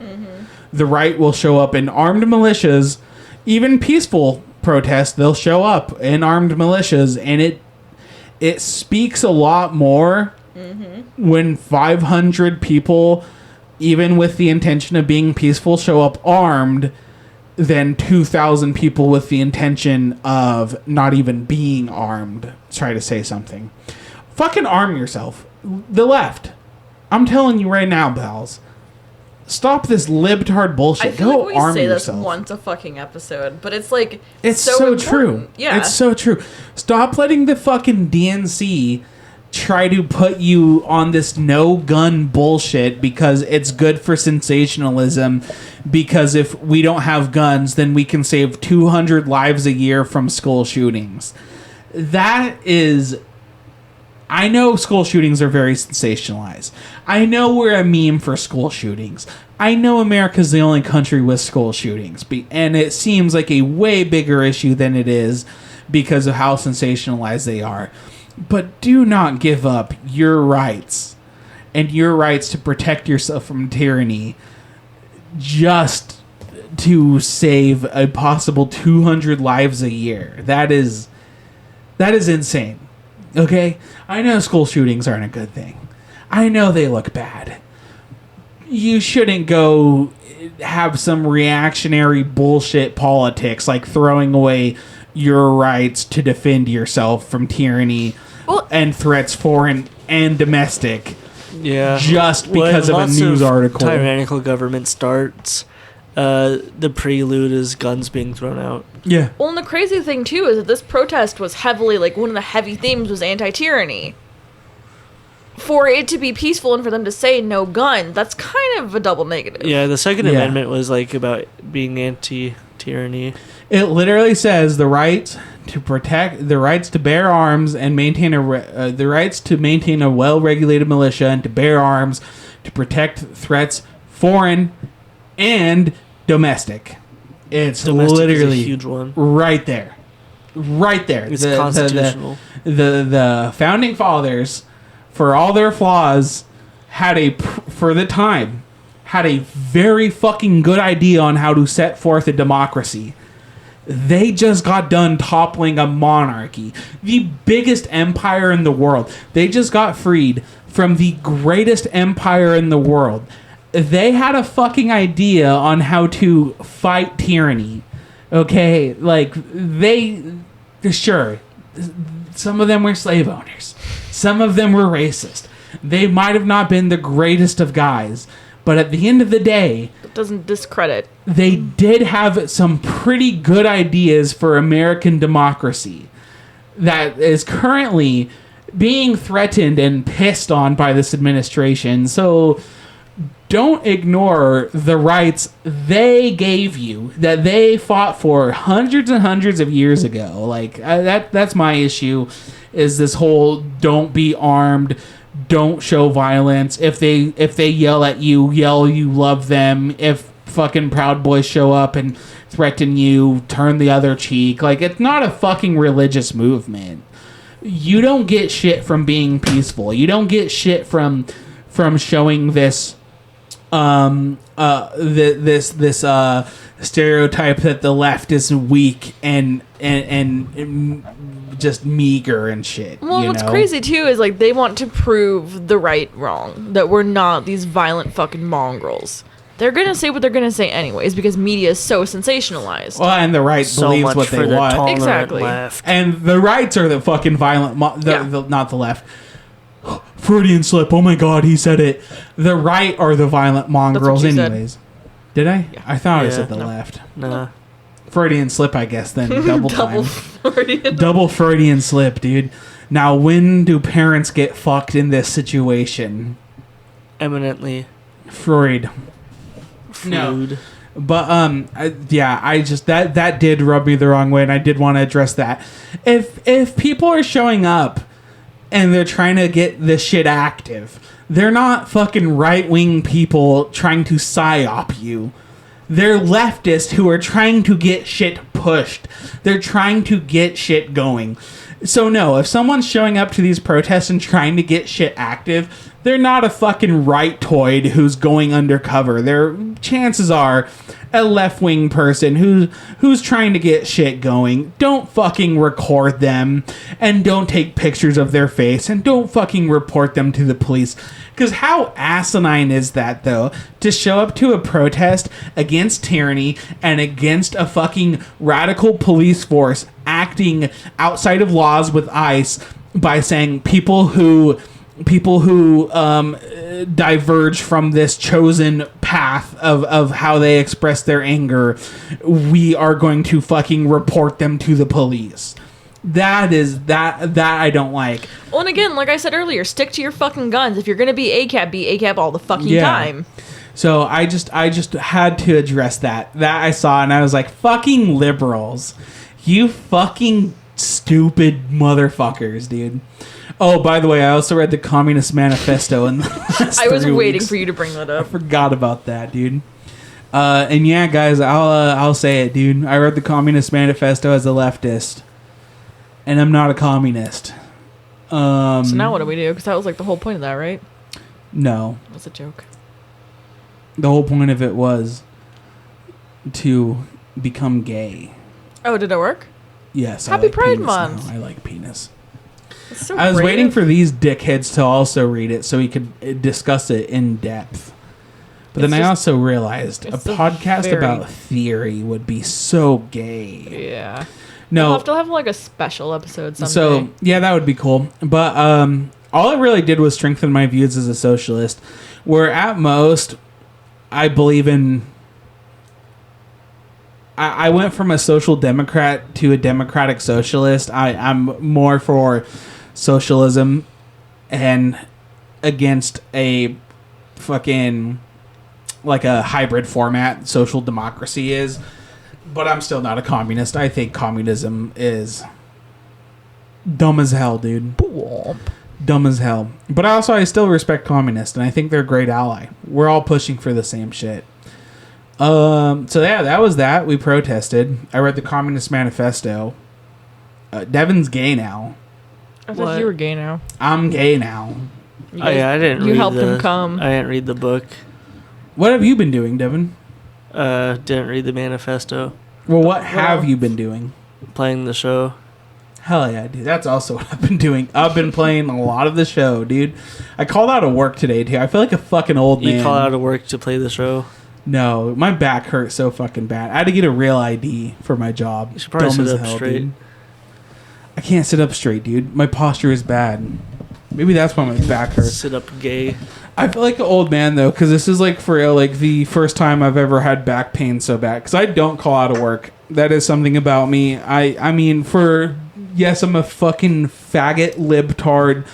The right will show up in armed militias, even peaceful protests. They'll show up in armed militias, and it speaks a lot more when 500 people, even with the intention of being peaceful, show up armed than 2,000 people with the intention of not even being armed try to say something. Fucking arm yourself. The left. I'm telling you right now, pals. Stop this libtard bullshit. I feel Go like we arm say yourself. this once a fucking episode, but it's like It's so so important. true. Yeah, It's so true. Stop letting the fucking DNC try to put you on this no gun bullshit because it's good for sensationalism, because if we don't have guns, then we can save 200 lives a year from school shootings. That is... I know school shootings are very sensationalized. I know we're a meme for school shootings. I know America's the only country with school shootings. And it seems like a way bigger issue than it is because of how sensationalized they are. But do not give up your rights and your rights to protect yourself from tyranny just to save a possible 200 lives a year. That is insane. Okay? I know school shootings aren't a good thing. I know they look bad. You shouldn't go have some reactionary bullshit politics like throwing away your rights to defend yourself from tyranny and threats, foreign and domestic, just because of a news article. Tyrannical government starts. The prelude is guns being thrown out. Yeah. Well, and the crazy thing too is that this protest was heavily, like, one of the heavy themes was anti-tyranny. For it to be peaceful and for them to say no gun, that's kind of a double negative. Yeah, the Second Amendment was like about being anti-tyranny. It literally says the right to protect, the rights to bear arms and maintain the rights to maintain a well-regulated militia and to bear arms to protect threats, foreign and domestic. It's Domestic literally is a huge one. right there. It's constitutional. The founding fathers, for all their flaws, for the time, had a very fucking good idea on how to set forth a democracy. They just got done toppling a monarchy, the biggest empire in the world. They just got freed from the greatest empire in the world. They had a fucking idea on how to fight tyranny. Okay? Like, sure, some of them were slave owners. Some of them were racist. They might have not been the greatest of guys, but at the end of the day, It doesn't discredit. they did have some pretty good ideas for American democracy that is currently being threatened and pissed on by this administration. So don't ignore the rights they gave you, that they fought for hundreds and hundreds of years ago. Like, that's my issue, is this whole don't be armed, don't show violence. If they yell at you, yell you love them. If fucking Proud Boys show up and threaten you, turn the other cheek. Like, it's not a fucking religious movement. You don't get shit from being peaceful. You don't get shit from showing this this stereotype that the left is weak and just meager and shit. Well, what's crazy too is, like, they want to prove the right wrong, that we're not these violent fucking mongrels. They're gonna say what they're gonna say anyways because media is so sensationalized. Well, and the right So believes much what for they the want. tolerant Exactly. left. And the rights are the fucking violent, Yeah. not the left. Freudian slip. Oh my god, he said it. The right are the violent mongrels, you said. anyways. Did I? Yeah. I thought I Yeah. said the No. left. Nah. Freudian slip, I guess. Then double time. Freudian. Double Freudian slip, dude. Now, when do parents get fucked in this situation? Eminently Freud. No. food. But I just that did rub me the wrong way, and I did want to address that. If people are showing up and they're trying to get this shit active, they're not fucking right-wing people trying to psyop you. They're leftists who are trying to get shit pushed. They're trying to get shit going. So no, if someone's showing up to these protests and trying to get shit active, they're not a fucking right-toid who's going undercover. Their chances are a left-wing person who's trying to get shit going. Don't fucking record them, and don't take pictures of their face, and don't fucking report them to the police. Because how asinine is that, though, to show up to a protest against tyranny and against a fucking radical police force acting outside of laws with ICE by saying people who diverge from this chosen path of how they express their anger, we are going to fucking report them to the police. That I don't like. Well, and again, like I said earlier, stick to your fucking guns. If you're gonna be ACAB all the fucking time. So I just had to address that I saw, and I was like, fucking liberals, you fucking stupid motherfuckers, dude. Oh, by the way, I also read the Communist Manifesto in the last I was 3 waiting weeks. for you to bring that I up. forgot about that, dude. And yeah, guys, I'll say it, dude. I read the Communist Manifesto as a leftist, and I'm not a communist. So now what do we do? Because that was like the whole point of that, right? No. That's a joke. The whole point of it was to become gay. Oh, did it work? Yes. Happy Pride penis Month. now. I like penis. That's so I was brave. waiting for these dickheads to also read it so we could discuss it in depth. But It's then I just- also realized a it's a podcast very- about theory would be so gay. Yeah. No. We'll have to have like a special episode someday. So, yeah, that would be cool. But all it really did was strengthen my views as a socialist, where at most I believe in... I went from a social democrat to a democratic socialist. I'm more for socialism and against a fucking... like a hybrid format social democracy is. But I'm still not a communist. I think communism is dumb as hell, dude. Dumb as hell. But I still respect communists, and I think they're a great ally. We're all pushing for the same shit. So yeah, that was that. We protested. I read the Communist Manifesto. Devin's gay now. I thought What? you were gay now. I'm gay now. You Oh yeah, I didn't. You read helped the, him come. I didn't read the book. What have you been doing, Devin? Didn't read the manifesto. Well, what have you been doing? Playing the show. Hell yeah, dude. That's also what I've been doing. I've been playing a lot of the show, dude. I called out of work today, too. I feel like a fucking old man. You call out of work to play the show. No, my back hurt so fucking bad. I had to get a real ID for my job. You should probably Dumb sit as up hell, straight. dude. I can't sit up straight, dude. My posture is bad. Maybe that's why my back hurts. Sit up gay. I feel like an old man, though, because this is like for real, like the first time I've ever had back pain so bad. Because I don't call out of work. That is something about me. I mean, yes, I'm a fucking faggot, libtard,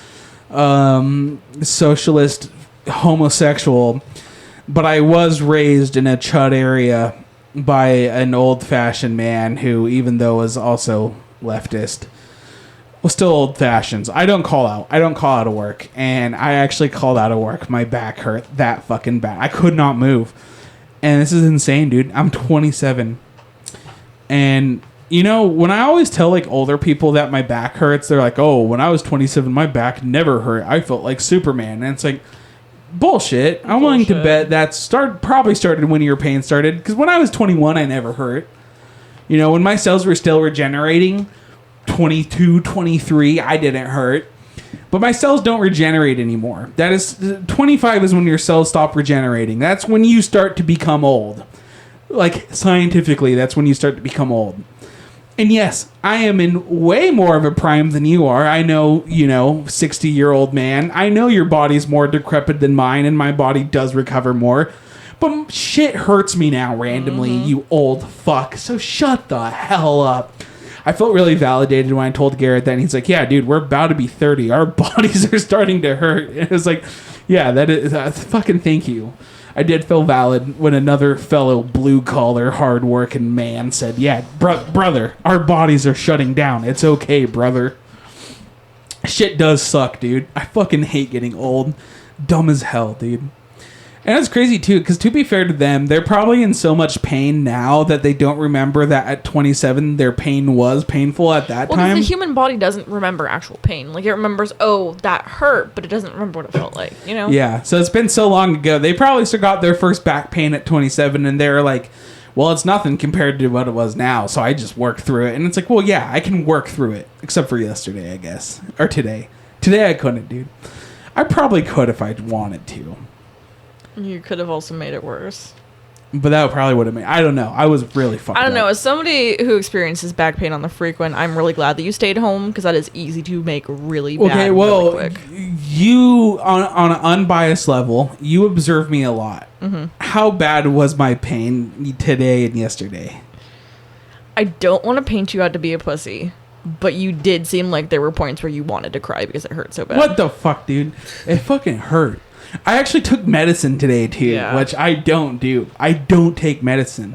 socialist, homosexual. But I was raised in a chud area by an old-fashioned man who, even though was also leftist, was still old-fashioned. I don't call out. I don't call out of work. And I actually called out of work. My back hurt that fucking bad. I could not move. And this is insane, dude. I'm 27. And, you know, when I always tell, like, older people that my back hurts, they're like, oh, when I was 27, my back never hurt. I felt like Superman. And it's like... bullshit. I'm willing to bet that probably started when your pain started. Because when I was 21, I never hurt. You know, when my cells were still regenerating, 22, 23, I didn't hurt. But my cells don't regenerate anymore. 25 is when your cells stop regenerating. That's when you start to become old. Like, scientifically, that's when you start to become old. And yes, I am in way more of a prime than you are. I know, 60-year-old man. I know your body's more decrepit than mine, and my body does recover more. But shit hurts me now randomly, you old fuck. So shut the hell up. I felt really validated when I told Garrett that, and he's like, yeah, dude, we're about to be 30. Our bodies are starting to hurt. And it was like, yeah, that is... fucking thank you. I did feel valid when another fellow blue-collar, hard-working man said, yeah, brother, our bodies are shutting down. It's okay, brother. Shit does suck, dude. I fucking hate getting old. Dumb as hell, dude. And it's crazy too, because to be fair to them, they're probably in so much pain now that they don't remember that at 27 their pain was painful at that Well, time. the human body doesn't remember actual pain. Like, it remembers, oh, that hurt, but it doesn't remember what it felt like, you know? Yeah, so it's been so long ago. They probably still got their first back pain at 27, and they're like, well, it's nothing compared to what it was now, so I just work through it. And it's like, well, yeah, I can work through it, except for yesterday, I guess. Or today. Today I couldn't, dude. I probably could if I wanted to. You could have also made it worse. But that probably would have made... I don't know. I was really fucked I don't up. know. As somebody who experiences back pain on the frequent, I'm really glad that you stayed home, because that is easy to make really bad Okay, well, really quick. you, on an unbiased level, you observe me a lot. Mm-hmm. How bad was my pain today and yesterday? I don't want to paint you out to be a pussy, but you did seem like there were points where you wanted to cry because it hurt so bad. What the fuck, dude? It fucking hurt. I actually took medicine today, too, Yeah. which I don't do. I don't take medicine.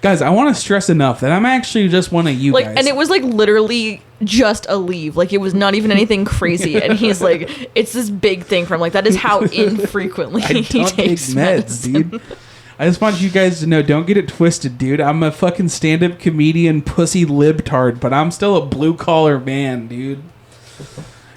Guys, I want to stress enough that I'm actually just one of you Like, guys. and it was like literally just a leave. Like, it was not even anything crazy. And he's like, it's this big thing from like, that is how infrequently I he don't take takes meds, medicine. dude. I just want you guys to know, don't get it twisted, dude. I'm a fucking stand-up comedian pussy libtard, but I'm still a blue-collar man, dude.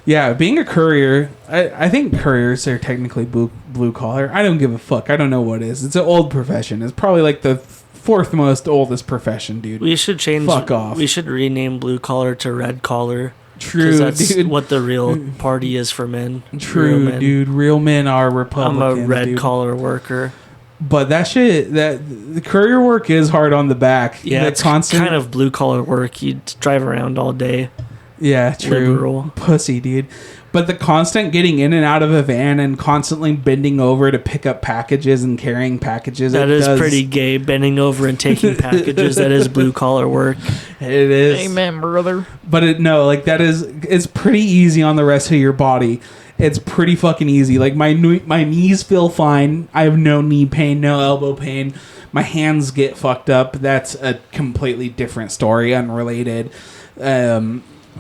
Yeah, being a courier, I think couriers are technically blue collar. I don't give a fuck. I don't know what it is. It's an old profession. It's probably like the fourth most oldest profession, dude. We should change. Fuck off. We should rename blue collar to red collar. True, That's dude. what the real party is for men. True, Real men. dude. Real men are I'm Republicans. a red dude. collar worker. But that shit, that the courier work is hard on the back. Yeah, The it's kind of blue collar work. You drive around all day. Yeah, true. Liberal. Pussy, dude. But the constant getting in and out of a van and constantly bending over to pick up packages and carrying packages. That is pretty gay, bending over and taking packages. That is blue collar work. It is. Amen, brother. But it's pretty easy on the rest of your body. It's pretty fucking easy. Like my knees feel fine. I have no knee pain, no elbow pain. My hands get fucked up. That's a completely different story, unrelated.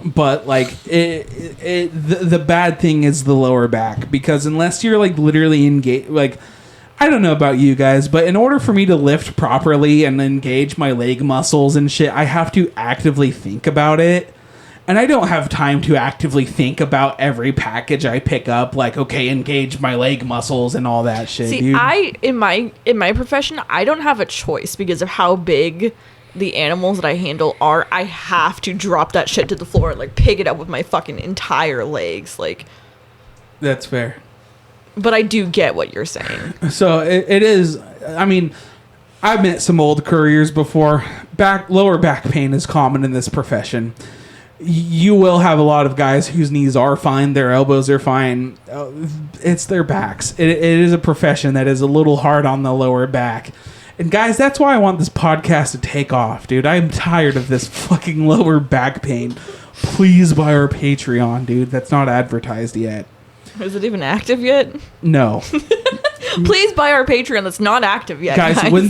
But like the bad thing is the lower back, because unless you're like literally engaged, like I don't know about you guys, but in order for me to lift properly and engage my leg muscles and shit, I have to actively think about it. And I don't have time to actively think about every package I pick up, like, okay, engage my leg muscles and all that shit, See, dude. in my profession, I don't have a choice because of how big the animals that I handle are. I have to drop that shit to the floor and like pick it up with my fucking entire legs, like. That's fair. But I do get what you're saying. So it is. I mean, I've met some old couriers before. Lower back pain is common in this profession. You will have a lot of guys whose knees are fine, their elbows are fine. It's their backs. It is a profession that is a little hard on the lower back. And guys, that's why I want this podcast to take off, dude. I'm tired of this fucking lower back pain. Please buy our Patreon, dude. That's not advertised yet. Is it even active yet? No. Please buy our Patreon that's not active yet, Guys, when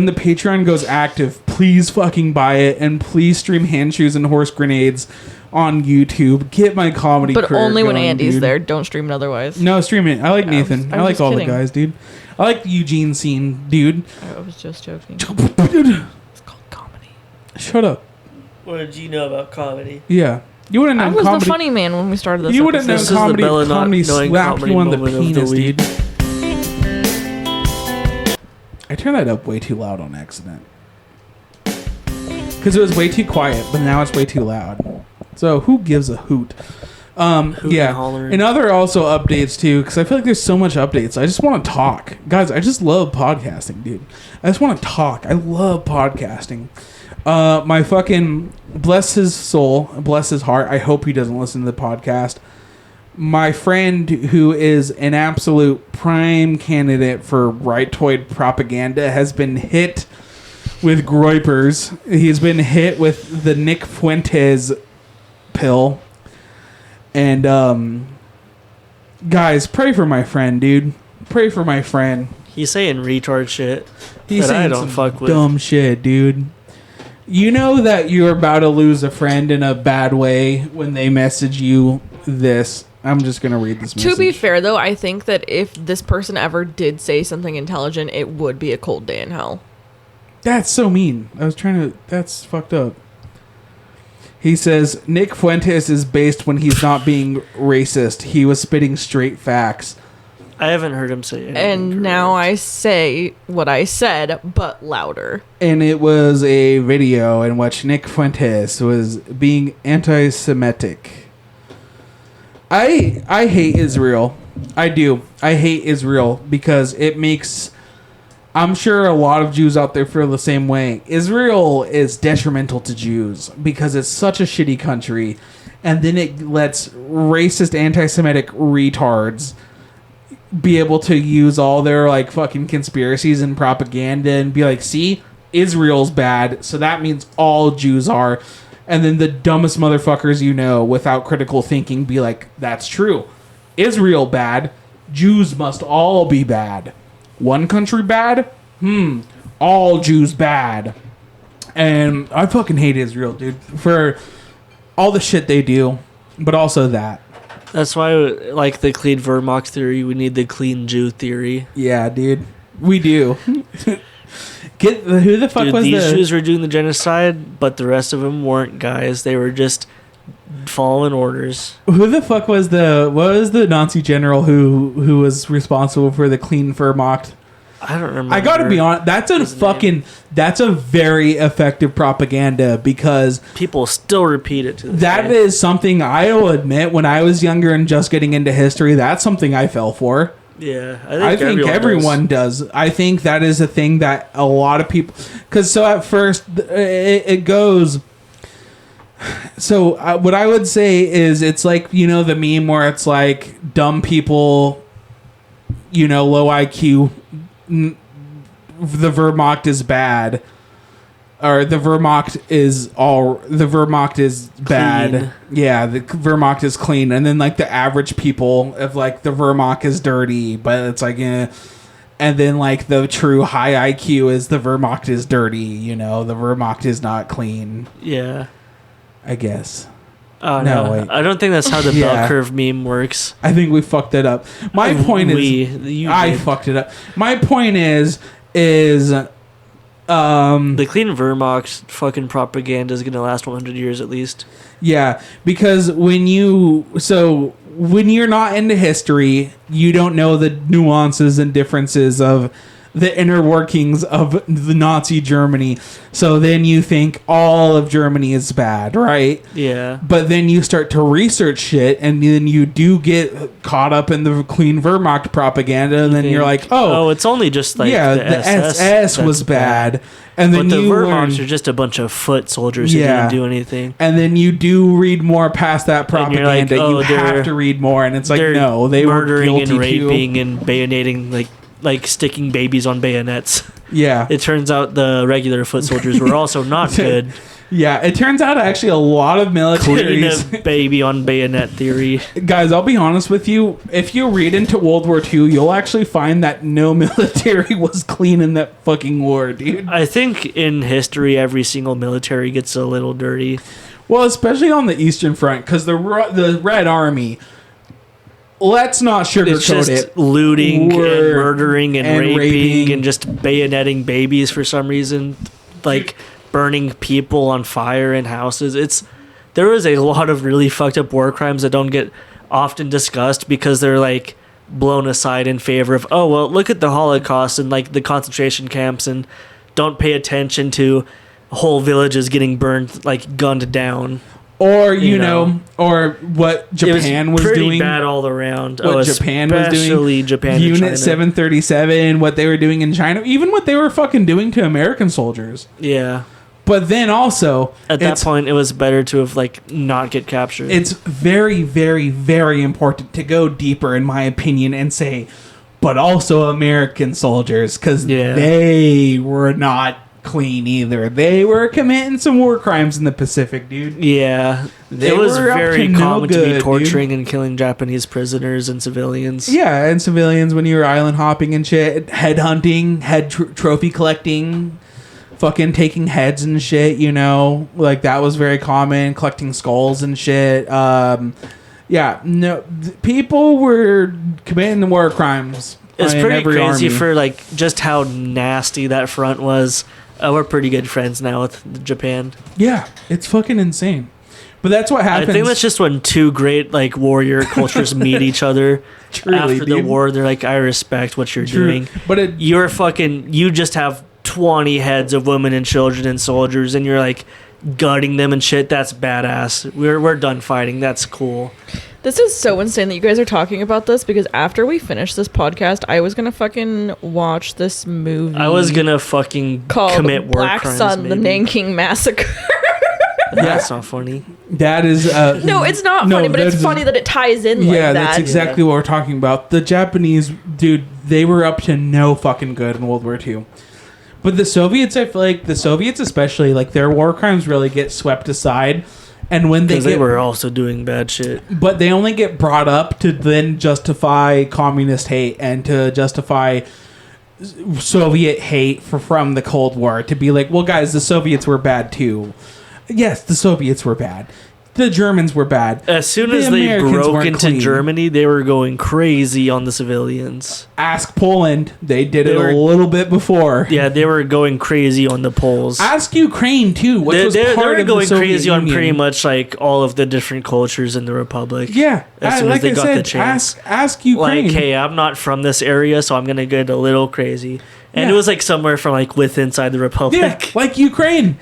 the Patreon goes active, please fucking buy it, and please stream hand shoes and horse grenades on YouTube. Get my comedy But career only when going, Andy's dude. there. Don't stream it otherwise. No, stream it. I like Nathan. I I was like just all kidding. the guys, dude. I like the Eugene scene, dude. I was just joking. It's called comedy. Shut up. What did you know about comedy? Yeah. You wouldn't know I was comedy. the funny man when we started this. You wouldn't know This is the comedy. Bella not Comedy knowing slapped comedy you on the moment of the penis, week. dude. I turned that up way too loud on accident. Because it was way too quiet, but now it's way too loud. So who gives a hoot? and Yeah. hollering. And other also updates too, because I feel like there's so much updates. I just want to talk. Guys, I just love podcasting, dude. I just want to talk. I love podcasting. My fucking, bless his soul, bless his heart. I hope he doesn't listen to the podcast. My friend, who is an absolute prime candidate for rightoid propaganda, has been hit with groypers. He's been hit with the Nick Fuentes pill. And, guys, pray for my friend, dude. Pray for my friend. He's saying retard shit. He's that I saying don't some fuck with. dumb shit, dude. You know that you're about to lose a friend in a bad way when they message you this I'm just gonna read this message. To be fair, though, I think that if this person ever did say something intelligent, it would be a cold day in hell. That's so mean. That's fucked up. He says, Nick Fuentes is based when he's not being racist. He was spitting straight facts. I haven't heard him say anything. And correct. now I say what I said, but louder. And it was a video in which Nick Fuentes was being anti-Semitic. I hate Israel. I do. I hate Israel because it makes... I'm sure a lot of Jews out there feel the same way. Israel is detrimental to Jews because it's such a shitty country. And then it lets racist anti-Semitic retards be able to use all their like fucking conspiracies and propaganda and be like, see, Israel's bad, so that means all Jews are. And then the dumbest motherfuckers you know, without critical thinking, be like, that's true. Israel bad, Jews must all be bad. One country bad? All Jews bad. And I fucking hate Israel, dude, for all the shit they do, but also that. That's why, like the clean Wehrmacht theory, we need the clean Jew theory. Yeah, dude. We do. Who the fuck Dude, was these the... Jews were doing the genocide, but the rest of them weren't, guys. They were just following orders. Who the fuck was the... What was the Nazi general who was responsible for the clean Wehrmacht? I don't remember. I gotta be honest, that's a very effective propaganda because people still repeat it to this that day. is something I will admit when I was younger and just getting into history, that's something I fell for. Yeah, I think everyone does. I think that is a thing that a lot of people... Because so at first, it goes... So what I would say is it's like, you know, the meme where it's like dumb people, you know, low IQ... the Wehrmacht is bad, or the Wehrmacht is bad. Clean. Yeah, the Wehrmacht is clean, and then like the average people of like the Wehrmacht is dirty, but it's like, and then like the true high IQ is the Wehrmacht is dirty. You know, the Wehrmacht is not clean. Yeah, I guess. Oh No, no, wait. I don't think that's how the Yeah. bell curve meme works. I think we fucked it up. My point is, I did. fucked it up. My point is. The clean Wehrmacht fucking propaganda is gonna last 100 years at least. Yeah, because when you're not into history, you don't know the nuances and differences of the inner workings of the Nazi Germany. So then you think all of Germany is bad, right? Yeah. But then you start to research shit, and then you do get caught up in the clean Wehrmacht propaganda, and then you're like, oh, it's only just like yeah, the SS was that's bad. And then but the you Wehrmachts learn, are just a bunch of foot soldiers who Yeah. didn't do anything. and then you do read more past that And you're like, propaganda. oh, you have to read more, and it's like, They're no, they were murdering guilty and raping too. and bayonating, like sticking babies on bayonets. Yeah, It turns out the regular foot soldiers were also not good. yeah. It turns out actually a lot of Clean militaries, a baby on bayonet theory. guys. I'll be honest with you. If you read into World War II, you'll actually find that no military was clean in that fucking war, dude. I think in history, every single military gets a little dirty. Well, especially on the Eastern Front, because the Red Army. Let's not It's sugarcoat just it. looting and Were- murdering and, and raping, raping. and just bayoneting babies for some reason, like burning people on fire in houses. There was a lot of really fucked up war crimes that don't get often discussed because they're like blown aside in favor of, oh well, look at the Holocaust and like the concentration camps, and don't pay attention to whole villages getting burned, like gunned down. Or You know. or what Japan was pretty doing. bad all around. What Japan was doing. Especially Japan and China. Unit 737, what they were doing in China, even what they were fucking doing to American soldiers. Yeah. But then also, At that point, it was better to have like not get captured. it's very, very, very important to go deeper, in my opinion, and say, but also American soldiers, because Yeah. they were not clean either. They were committing some war crimes in the Pacific, dude. yeah, They it was were up very to no common to good, be torturing and killing Japanese prisoners and civilians. Yeah, and civilians when you were island hopping and shit, head hunting, trophy collecting, fucking taking heads and shit, you know, like that was very common, collecting skulls and shit. Yeah, Yeah, no, people were committing war crimes. It's in pretty every crazy army. for like just how nasty that front was. We're pretty good friends now with Japan. Yeah, it's fucking insane. But that's what happens. I think that's just when two great like warrior cultures meet each other Truly, after the dude. war. They're like, I respect what you're True. doing. But You just have 20 heads of women and children and soldiers, and you're like gutting them and shit. That's badass. We're done fighting. That's cool. This is so insane that you guys are talking about this, because after we finish this podcast, I was gonna fucking watch this movie. I was gonna fucking called commit war Black crimes. Sun: The maybe. Nanking Massacre. That's not funny. that is No, it's not funny, but it's funny that it ties in like that. that's exactly what we're talking about. The Japanese, dude, they were up to no fucking good in World War II. But the Soviets, I feel like the Soviets especially, like their war crimes really get swept aside. And when they Because they were also doing bad shit. but they only get brought up to then justify communist hate and to justify Soviet hate from the Cold War, to be like, well, guys, the Soviets were bad too. Yes, the Soviets were bad. The Germans were bad. As soon The as they Americans broke weren't into clean. Germany, they were going crazy on the civilians. Ask Poland. They did They it were- a little bit before. Yeah, they were going crazy on the Poles. Ask Ukraine too, which They was were part of going the Soviet crazy on Union. pretty much like all of the different cultures in the Republic. Yeah, As soon as like they I got the said, chance. ask Ukraine. Like, hey, I'm not from this area, so I'm gonna get a little crazy. And Yeah. it was like somewhere from like inside the Republic. Yeah, like Ukraine.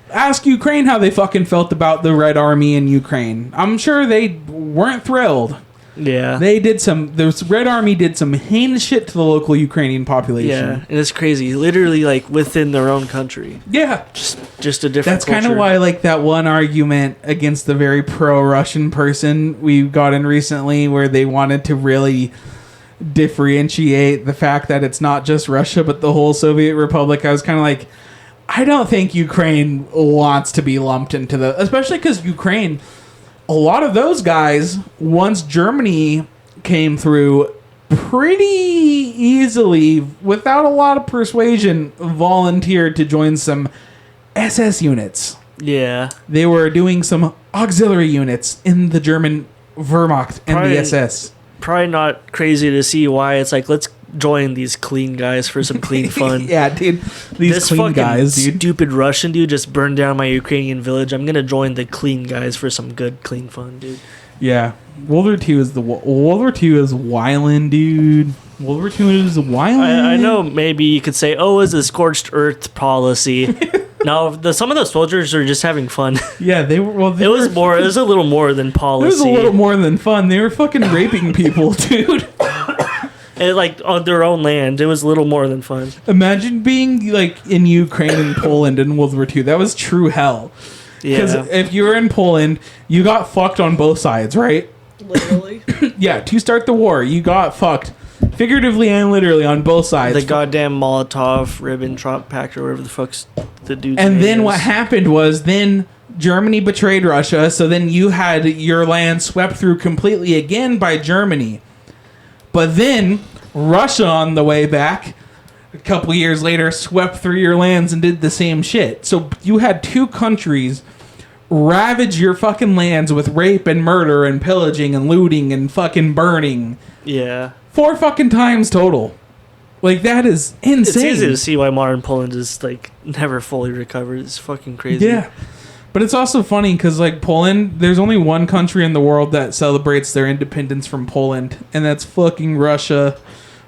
Ask Ukraine how they fucking felt about the Red Army in Ukraine. I'm sure they weren't thrilled. Yeah. The Red Army did some heinous shit to the local Ukrainian Yeah, population. and it's crazy. Literally, like within their own country, Yeah. just a different. That's kind of culture. why, like, that one argument against the very pro-Russian person we got in recently, where they wanted to really differentiate the fact that it's not just Russia, but the whole Soviet Republic. I was kind of like, I don't think Ukraine wants to be lumped into the... Especially because Ukraine, a lot of those guys, once Germany came through, pretty easily, without a lot of persuasion, volunteered to join some SS units. Yeah. They were doing some auxiliary units in the German Wehrmacht and Probably- the SS. Probably not crazy to see why it's like, let's join these clean guys for some clean fun. Yeah, dude. These This clean fucking guys, dude. stupid Russian dude just burned down my Ukrainian village. I'm gonna join the clean guys for some good clean fun, dude. Yeah. World War II is wildin', dude. World War II is wildin'. I know maybe you could say, oh, it's a scorched earth policy. No, some of those soldiers are just having fun. Yeah, they were. Well, It was a little more than It policy. was a little more than fun. They were fucking raping people, dude. Like on their own land. It was a little more than fun. Imagine being like in Ukraine and Poland in World War II. That was true hell. Because Yeah. if you were in Poland, you got fucked on both sides, right? Literally. Yeah, to start the war, you got fucked. Figuratively and literally on both sides. The goddamn Molotov Ribbentrop Pact or whatever the fuck's the dude's And name then is. what happened was then Germany betrayed Russia, so then you had your land swept through completely again by Germany. But then Russia on the way back, a couple years later, swept through your lands and did the same shit. So you had two countries ravage your fucking lands with rape and murder and pillaging and looting and fucking burning. Yeah. 4 fucking times total. Like, that is insane. It's easy to see why modern Poland is like never fully recovered. It's fucking crazy. Yeah. But it's also funny because, like, Poland, there's only one country in the world that celebrates their independence from Poland, and that's fucking Russia.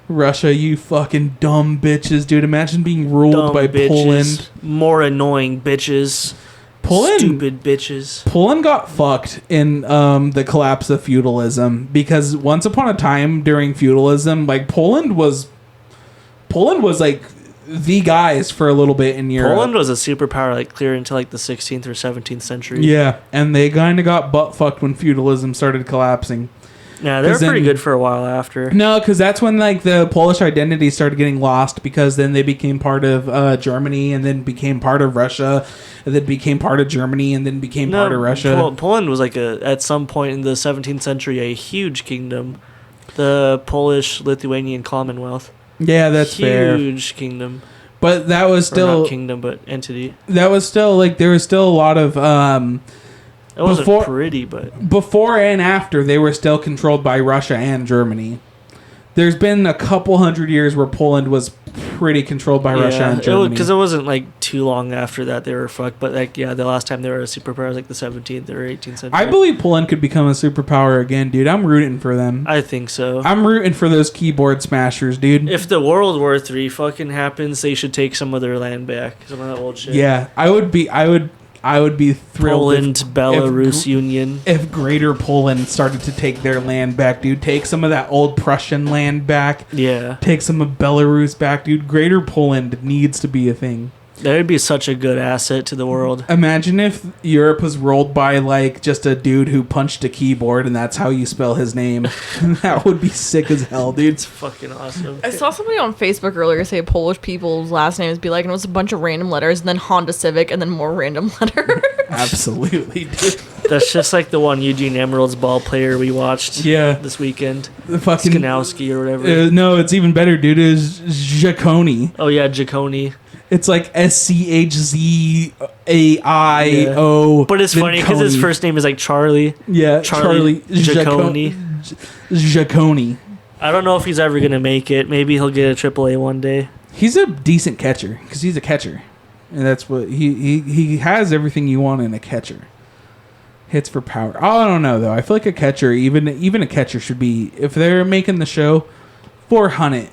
Russia, you fucking dumb bitches, dude. Imagine being ruled Dumb by bitches, Poland. more annoying bitches, Poland, stupid bitches. Poland got fucked in the collapse of feudalism because once upon a time during feudalism, like Poland was like the guys for a little bit in Europe. Poland was a superpower like clear into like the 16th or 17th century. Yeah, and they kind of got butt fucked when feudalism started collapsing. Yeah, they were 'Cause pretty then- good for a while after. No, because that's when like the Polish identity started getting lost because then they became part of Germany and then became part of Russia and then became part of Germany and then became part of Russia. Poland was like at some point in the 17th century a huge kingdom, the Polish-Lithuanian Commonwealth. Yeah, that's fair. Huge kingdom. But that was Or still not kingdom, but entity. that was still like there was still a lot of It wasn't pretty, but before and after, they were still controlled by Russia and Germany. There's been a couple hundred years where Poland was pretty controlled by Russia and Germany. Because it wasn't like too long after that they were fucked. But like, yeah, the last time they were a superpower was like the 17th or 18th century. I believe Poland could become a superpower again, dude. I'm rooting for them. I think so. I'm rooting for those keyboard smashers, dude. If the World War III fucking happens, they should take some of their land back. Some of that old shit. Yeah, I would be thrilled. Poland, Belarus Union. If Greater Poland started to take their land back, dude. Take some of that old Prussian land back. Yeah. Take some of Belarus back, dude. Greater Poland needs to be a thing. That would be such a good asset to the world. Imagine if Europe was rolled by like just a dude who punched a keyboard and that's how you spell his name. That would be sick as hell, dude. It's fucking awesome. I saw somebody on Facebook earlier say Polish people's last names be like, and it was a bunch of random letters, and then Honda Civic, and then more random letters. Absolutely, dude. That's just like the one Eugene Emerald's ball player we watched this weekend. The fucking Skanowski or whatever. No, it's even better, dude. It's Giaconi. Oh, yeah, Giaconi. It's like SCHZAIO. Yeah. But it's funny because his first name is like Charlie. Yeah, Charlie Giaconi. Giaconi. I don't know if he's ever going to make it. Maybe he'll get a AAA one day. He's a decent catcher because he's a catcher. And that's what he has everything you want in a catcher. Hits for power. Oh, I don't know though. I feel like a catcher, even a catcher should be, if they're making the show, 400.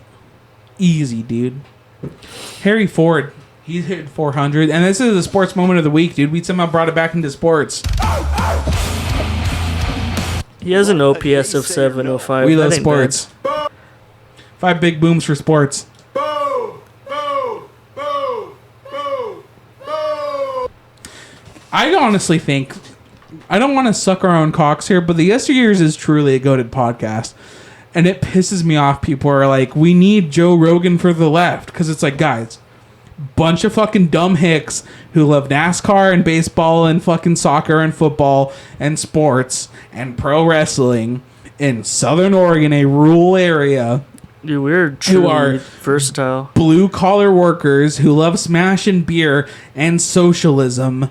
Easy, dude. Harry Ford, he's hit 400, and this is the sports moment of the week, dude. We somehow brought it back into sports. He has an OPS of 705. We love sports. 5 big booms for sports. Boom! Boom! Boom! Boom! Boom! I honestly think, I don't want to suck our own cocks here, but the Yesteryears is truly a goated podcast. And it pisses me off. People are like, we need Joe Rogan for the left. Because it's like, guys, bunch of fucking dumb hicks who love NASCAR and baseball and fucking soccer and football and sports and pro wrestling in Southern Oregon, a rural area. Dude, we're truly versatile. Blue collar workers who love smashing beer and socialism.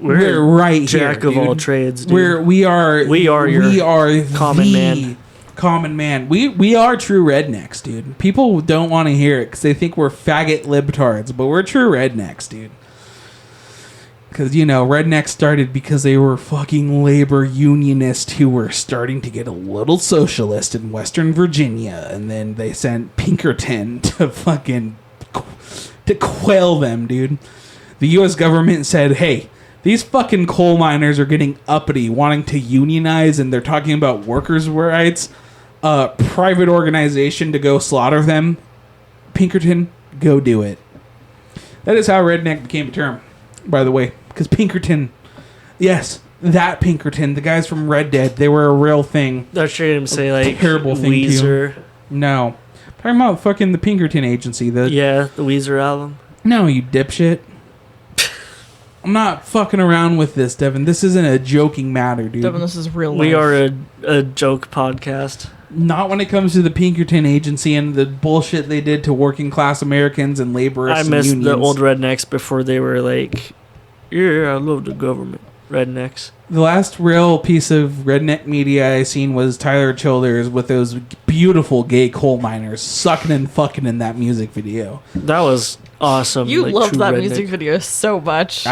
We're right jack here, of all trades, dude. We are your common man. Common man. We are true rednecks, dude. People don't want to hear it because they think we're faggot libtards, but we're true rednecks, dude. Because, you know, rednecks started because they were fucking labor unionists who were starting to get a little socialist in Western Virginia, and then they sent Pinkerton to fucking to quell them, dude. The U.S. government said, hey, these fucking coal miners are getting uppity, wanting to unionize, and they're talking about workers' rights. Private organization to go slaughter them. Pinkerton, go do it. That is how redneck became a term, by the way. Because Pinkerton, yes, that Pinkerton, the guys from Red Dead, they were a real thing. They're trying to say like terrible thing Weezer. Too. No, talking about fucking the Pinkerton Agency. The Weezer album. No, you dipshit. I'm not fucking around with this, Devin. This isn't a joking matter, dude. Devin, this is real life. We are a joke podcast. Not when it comes to the Pinkerton Agency and the bullshit they did to working class Americans and laborers. I missed the old rednecks before they were like, yeah, I love the government. Rednecks. The last real piece of redneck media I seen was Tyler Childers with those beautiful gay coal miners sucking and fucking in that music video. That was awesome. You like, loved that redneck. music video so much.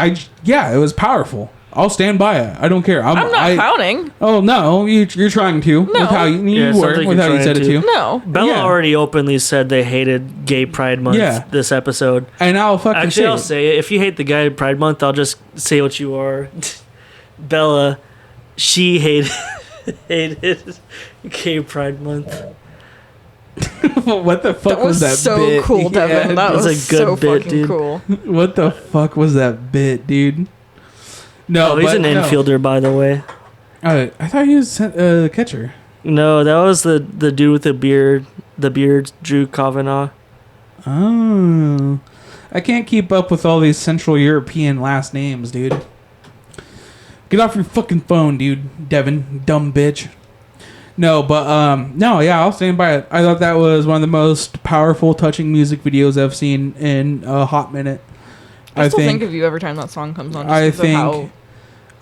Yeah, it was powerful. I'll stand by it. I don't care. I'm not pouting. Oh no, you're trying to. No. With how you were, with how you said it too. No. Bella already openly said they hated Gay Pride Month this episode. And I'll fucking I'll say it. If you hate the Gay Pride Month, I'll just say what you are. Bella, she hated Gay Pride Month. What the fuck was that so bit? cool, Devin. That was a good so bit, fucking dude. cool. What the fuck was that bit, dude? No, he's an infielder, by the way. I thought he was a catcher. No, that was the dude with the beard. The beard, Drew Kavanaugh. Oh, I can't keep up with all these Central European last names, dude. Get off your fucking phone, dude, Devin, dumb bitch. No, but no, yeah, I'll stand by it. I thought that was one of the most powerful, touching music videos I've seen in a hot minute. I still think of you every time that song comes on. I think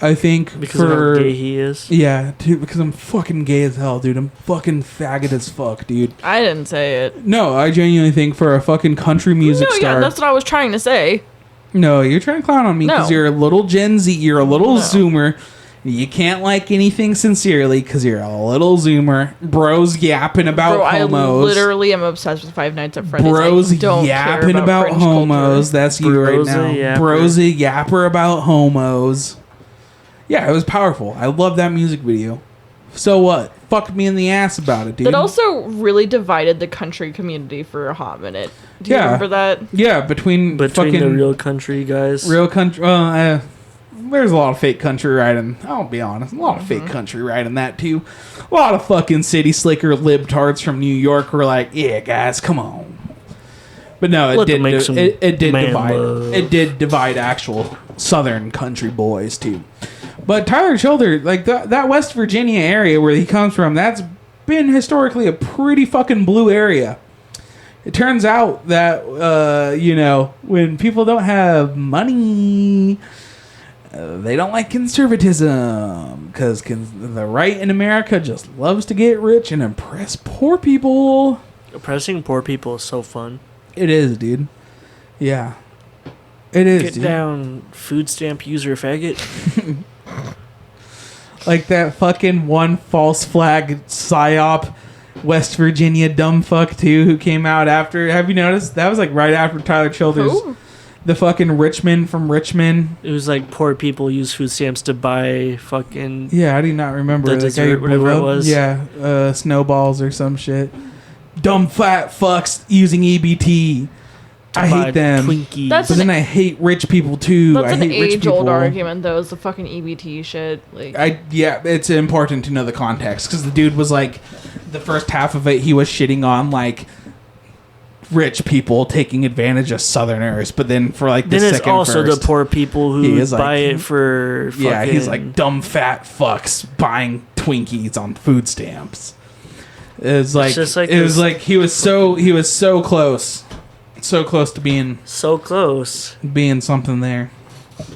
I think Because of how gay he is. Yeah, dude, because I'm fucking gay as hell, dude. I'm fucking faggot as fuck, dude. I didn't say it. No, I genuinely think for a fucking country music No, star. yeah, that's what I was trying to say. No, you're trying to clown on me because No. you're a little Gen Z. You're a little No. Zoomer. You can't like anything sincerely because you're a little Zoomer. Bros yapping about Bro, homos. I literally am obsessed with Five Nights at Freddy's. Bros I don't yapping care about cringe homos. culture. That's you right Bros a now. yapper. Bros a yapper about homos. Yeah, it was powerful. I love that music video. So what? Fuck me in the ass about it, dude. That also really divided the country community for a hot minute. Do you Yeah. remember that? Yeah, between Between fucking the real country guys. real country. There's a lot of fake country riding. I'll be honest, a lot of fake country riding that too. A lot of fucking city slicker libtards from New York were like, "Yeah, guys, come on." But no, it Let them did. make some It did man divide. love. It did divide actual Southern country boys too. But Tyler Childers, like that West Virginia area where he comes from, that's been historically a pretty fucking blue area. It turns out that when people don't have money, they don't like conservatism because the right in America just loves to get rich and impress poor people. Oppressing poor people is so fun. It is, dude. Yeah, it is. Get dude. down, food stamp user faggot. Like that fucking one false flag psyop West Virginia dumb fuck too who came out after. Have you noticed? That was like right after Tyler Childers. Who? The fucking Richmond from Richmond. It was like poor people use food stamps to buy fucking. Yeah, I do not remember. The guy who dessert, blew whatever it up. was. Yeah, snowballs or some shit. Dumb fat fucks using EBT. I buy hate them. Twinkies. That's But then I hate rich people too. That's I an hate rich people. age-old argument, though. Is the fucking EBT shit. Like, Yeah, it's important to know the context because the dude was like, the first half of it, he was shitting on like rich people taking advantage of Southerners, but then for like the then it's second also verse, the poor people he who is like- buy it for. Fucking, yeah, he's like dumb fat fucks buying Twinkies on food stamps. It was just like it was this- like he was so close to being so close. something there.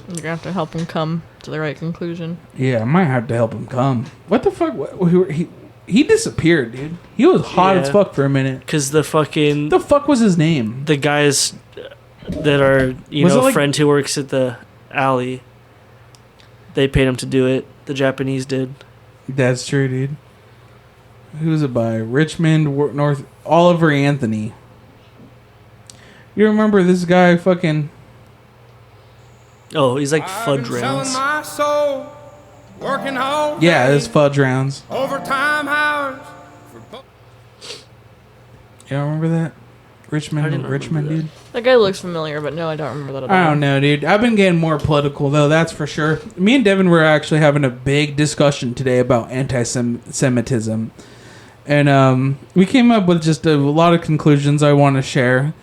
you're gonna have to help him come to the right conclusion. Yeah, I might have to help him come. What the fuck? He disappeared, dude. He was hot Yeah. as fuck for a minute. Because the fucking. The fuck was his name? The guys that are, Was it like- friend who works at the alley, they paid him to do it. The Japanese did. That's true, dude. Who was it by? Richmond, North, Oliver Anthony. You remember this guy fucking... Oh, he's like fudge rounds. my soul, working hard. Yeah, it's Fudge Rounds. Overtime hours. You don't remember that? I didn't remember Richmond, that. dude? That guy looks familiar, but no, I don't remember that at all. I don't know, dude. I've been getting more political, though, that's for sure. Me and Devin were actually having a big discussion today about anti-Semitism. And we came up with just a lot of conclusions I want to share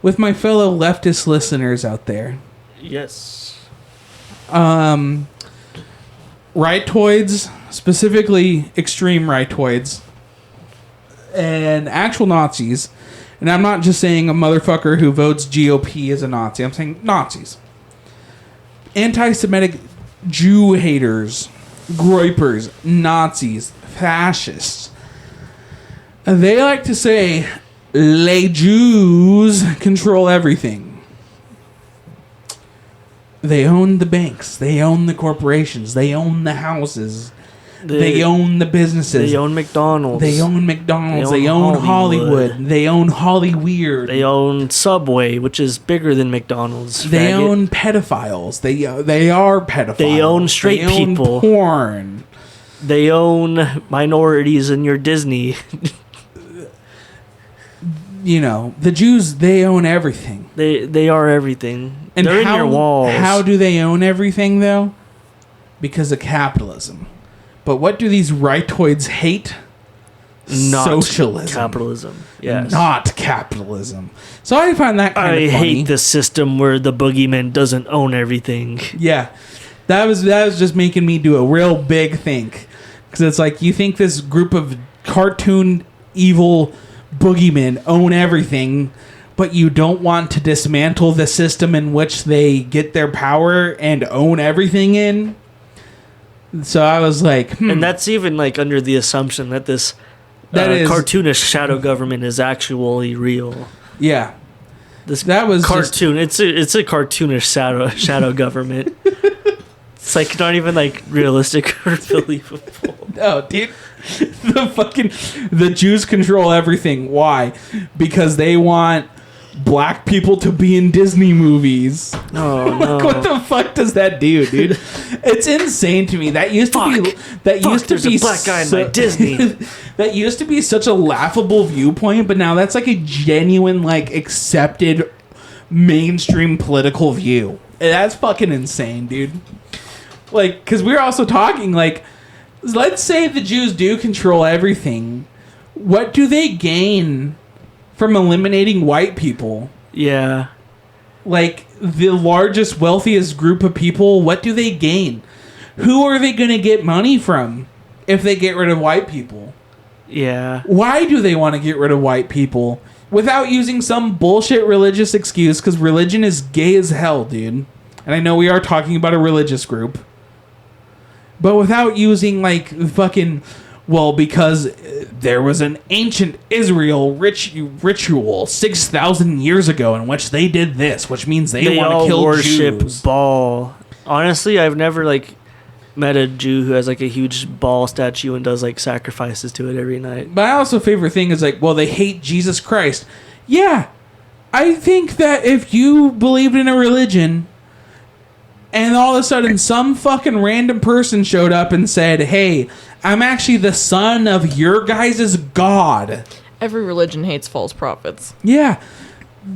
with my fellow leftist listeners out there. Yes. Rightoids, specifically extreme rightoids, and actual Nazis. And I'm not just saying a motherfucker who votes GOP is a Nazi. I'm saying Nazis. Anti-Semitic Jew haters, groypers, Nazis, fascists. They like to say, les Jews control everything. They own the banks. They own the corporations. They own the houses. They own the businesses. They own McDonald's. They own McDonald's. They They own own Hollywood. Hollywood. They own Hollyweird. They own Subway, which is bigger than McDonald's. They faggot. own pedophiles. They are pedophiles. They own straight They own people. porn. They own minorities in your Disney. You know, the Jews, they own everything. They are everything. And They're in your walls. How do they own everything, though? Because of capitalism. But what do these rightoids hate? Not Socialism. capitalism. Yes. Not capitalism. So I find that kind I of funny. hate the system where the boogeyman doesn't own everything. Yeah. That was just making me do a real big think. Because it's like, you think this group of cartoon evil boogeymen own everything, but you don't want to dismantle the system in which they get their power and own everything in? So I was like, And that's even like under the assumption that this That is- cartoonish shadow government is actually real. yeah. This That was cartoon. It's a cartoonish shadow government. It's like not even like realistic or believable. Oh, dude. The Jews control everything. Why? Because they want black people to be in Disney movies. Oh no! What the fuck does that do, dude? It's insane to me. That used to be There's a black guy in my Disney. That used to be such a laughable viewpoint, but now that's like a genuine, like, accepted mainstream political view. And that's fucking insane, dude. Like, because we were also talking, like, let's say the Jews do control everything. What do they gain from eliminating white people? Yeah. Like, the largest, wealthiest group of people, what do they gain? Who are they going to get money from if they get rid of white people? Yeah. Why do they want to get rid of white people without using some bullshit religious excuse? Because religion is gay as hell, dude. And I know we are talking about a religious group. But without using, like, fucking... Well, because there was an ancient Israel ritual 6,000 years ago in which they did this, which means they want to kill worship Jews. Baal. Honestly, I've never like met a Jew who has like a huge Baal statue and does like sacrifices to it every night. My also favorite thing is like, well, they hate Jesus Christ. Yeah, I think that if you believed in a religion and all of a sudden some fucking random person showed up and said, hey, I'm actually the son of your guys' God. Every religion hates false prophets. Yeah.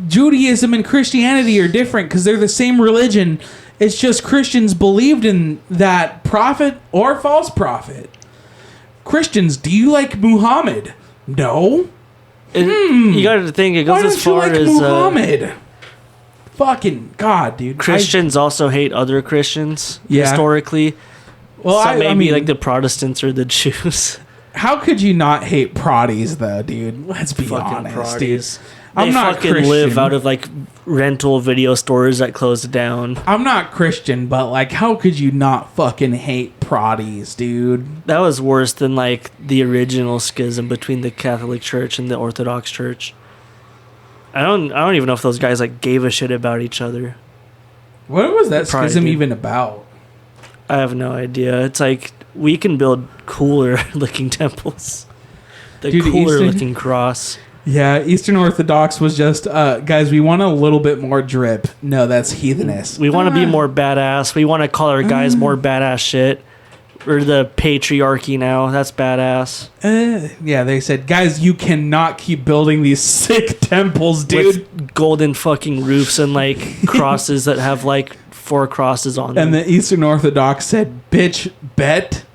Judaism and Christianity are different because they're the same religion. It's just Christians believed in that prophet or false prophet. Christians, do you like Muhammad? No. You got to think it Why goes don't as far you like as Muhammad? Fucking God, dude. Christians also hate other Christians Yeah. historically. Well, So I maybe mean, like the Protestants or the Jews. how could you not hate Proddies, though, dude? Let's be Fucking honest, dude. Proddies. I'm They not fucking Christian. live out of like rental video stores that closed down. I'm not Christian, but like, how could you not fucking hate Proddies, dude? That was worse than like the original schism between the Catholic Church and the Orthodox Church. I don't even know if those guys like gave a shit about each other. What was that Probably schism did. even about? I have no idea. It's like we can build cooler looking temples. The Dude, cooler Eastern- looking cross. Yeah, Eastern Orthodox was just, guys, we want a little bit more drip. No, that's heathenist. We want to be more badass. We want to call our guys more badass shit. We're the patriarchy now. That's badass. Yeah, they said, guys, you cannot keep building these sick temples, dude. With golden fucking roofs and like crosses that have like 4 crosses on them. And the Eastern Orthodox said, bitch, bet.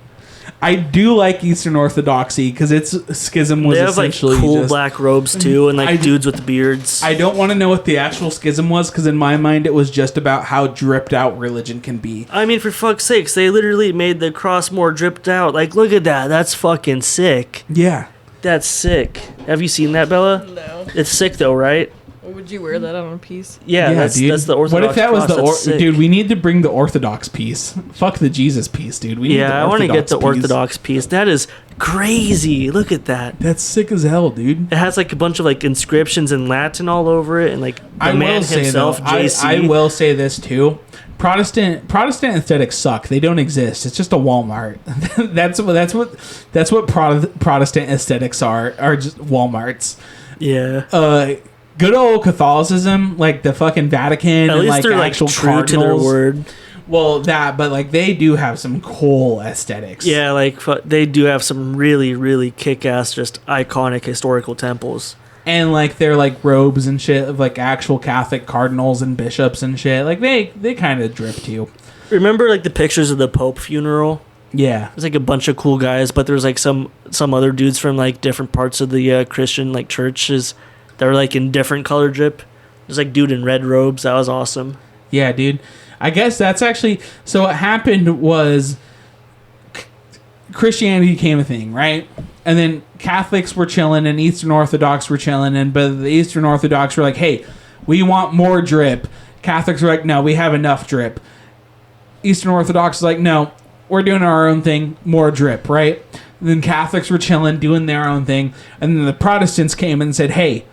I do like Eastern Orthodoxy because its schism was They have like essentially cool just... black robes too, and like I- dudes with beards. I don't want to know what the actual schism was because in my mind it was just about how dripped out religion can be. I mean, for fuck's sakes, they literally made the cross more dripped out. Like, look at that. That's fucking sick. Yeah. That's sick. Have you seen that, Bella? No. It's sick though, right? Would you wear that on a piece? Yeah, that's the Orthodox What if that was cross. the That's sick. dude? We need to bring the Orthodox piece. Fuck the Jesus piece, dude. We need Yeah, the I want to get the piece. Orthodox piece. That is crazy. Look at that. That's sick as hell, dude. It has like a bunch of like inscriptions in Latin all over it, and like the man himself, though, JC. I will say this too. Protestant aesthetics suck. They don't exist. It's just a Walmart. that's what Protestant aesthetics are just Walmarts. Yeah. Good old Catholicism, like the fucking Vatican, At and least like they're like actual true to their cardinals. word. Well, but like they do have some cool aesthetics. Yeah, like they do have some really, really kick-ass, just iconic historical temples. And like their like robes and shit of like actual Catholic cardinals and bishops and shit. Like they kind of drip too. Remember like the pictures of the Pope funeral? Yeah. There's like a bunch of cool guys, but there's like some other dudes from like different parts of the Christian like churches that were like in different color drip. There's like dude in red robes. That was awesome. Yeah, dude. I guess that's actually... So what happened was Christianity became a thing, right? And then Catholics were chilling and Eastern Orthodox were chilling. But the Eastern Orthodox were like, hey, we want more drip. Catholics were like, no, we have enough drip. Eastern Orthodox is like, no, we're doing our own thing, more drip, right? And then Catholics were chilling, doing their own thing. And then the Protestants came and said, hey,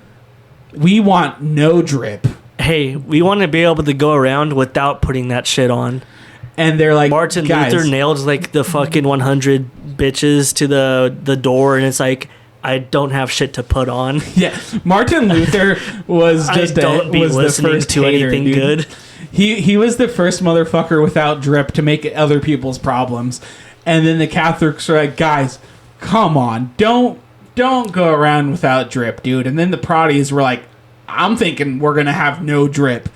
we want no drip. Hey, we want to be able to go around without putting that shit on. And they're like, Martin guys, Luther nailed like the fucking 100 bitches to the door, and it's like, I don't have shit to put on. Yeah, Martin Luther was just was the first to hater, anything dude. good. He was the first motherfucker without drip to make it other people's problems. And then the Catholics are like, guys, come on, don't go around without drip, dude. And then the Protties were like, I'm thinking we're gonna have no drip.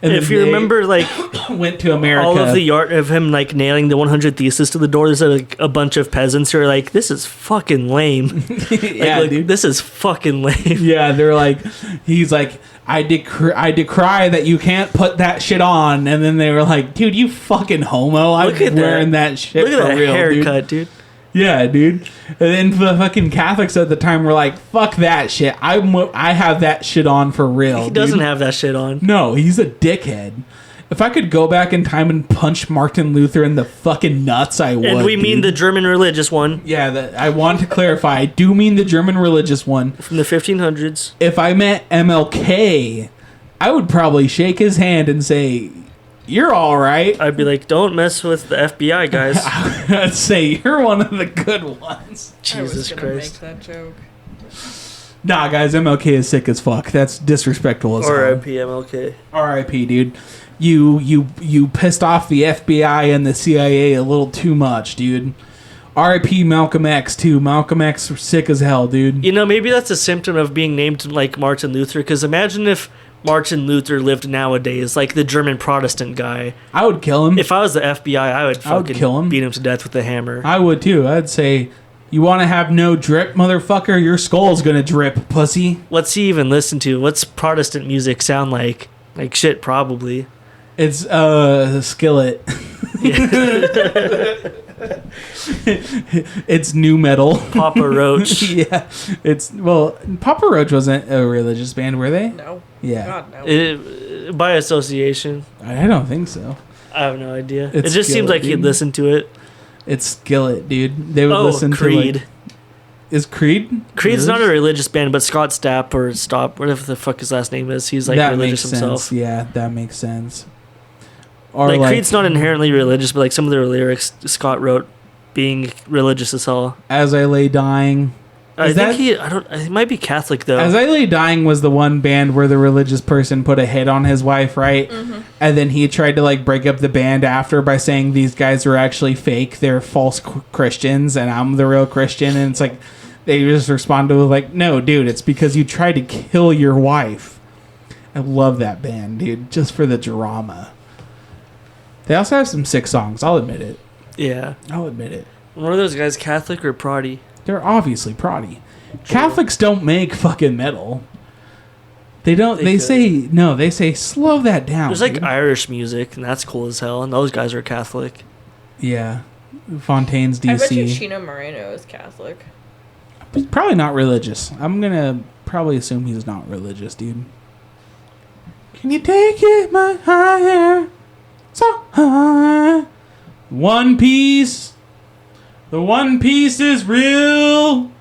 And If then you they remember, like, went to America. all of the art of him like nailing the 100 Theses to the door, there's like a bunch of peasants who are like, this is fucking lame. Yeah, dude. This is fucking lame. Yeah, they're like, he's like, I decry that you can't put that shit on. And then they were like, dude, you fucking homo. I'm Look at wearing that shit Look at for that real, haircut, dude. Yeah, dude. And then the fucking Catholics at the time were like, fuck that shit. I have that shit on for real. He doesn't dude. have that shit on. No, he's a dickhead. If I could go back in time and punch Martin Luther in the fucking nuts, I would. And we mean dude. the German religious one Yeah, I want to clarify. I do mean the German religious one. from the 1500s. If I met MLK, I would probably shake his hand and say, you're all right. I'd be like, don't mess with the FBI, guys. I'd say, you're one of the good ones. Jesus Christ. Make that joke. Nah, guys, MLK is sick as fuck. That's disrespectful as hell. R.I.P. MLK. R.I.P., dude. You pissed off the FBI and the CIA a little too much, dude. R.I.P. Malcolm X, too. Malcolm X was sick as hell, dude. You know, maybe that's a symptom of being named like Martin Luther, because imagine if Martin Luther lived nowadays, like the German Protestant guy. I would kill him. If I was the FBI, I would fucking kill him. beat him to death with a hammer. I would, too. I'd say, you want to have no drip, motherfucker? Your skull's gonna drip, pussy. What's he even listen to? What's Protestant music sound like? Like shit, probably. It's, Skillet. It's new metal. Papa Roach. Yeah. Papa Roach wasn't a religious band, were they? No. Yeah. God, no. By association. I don't think so. I have no idea. It's It just seems Skillet, like he'd dude. listen to it. It's Skillet, dude. They would Oh, listen Creed. to like, is Creed? Creed's not a religious? religious band, but Scott Stapp or Stop, whatever the fuck his last name is, he's like that religious makes himself. sense. Yeah, that makes sense. Or Like Creed's not inherently religious, but like some of the lyrics Scott wrote being religious as hell. As I Lay Dying. I think he might be Catholic though. As I Lay Dying was the one band where the religious person put a hit on his wife, right? Mm-hmm. And then he tried to like break up the band after by saying these guys are actually fake. They're false Christians and I'm the real Christian. And it's like, they just responded with like, no, dude, it's because you tried to kill your wife. I love that band, dude, just for the drama. They also have some sick songs, I'll admit it. Yeah. I'll admit it. One of those guys Catholic or Protty? They're obviously proddy. Catholics don't make fucking metal. They don't. They say slow that down. There's like dude. Irish music, and that's cool as hell, and those guys are Catholic. Yeah, Fontaine's I bet you DC. Chino Moreno is Catholic. He's probably not religious. I'm gonna probably assume he's not religious, dude. Can you take it my higher, so high? One Piece. The One Piece is real.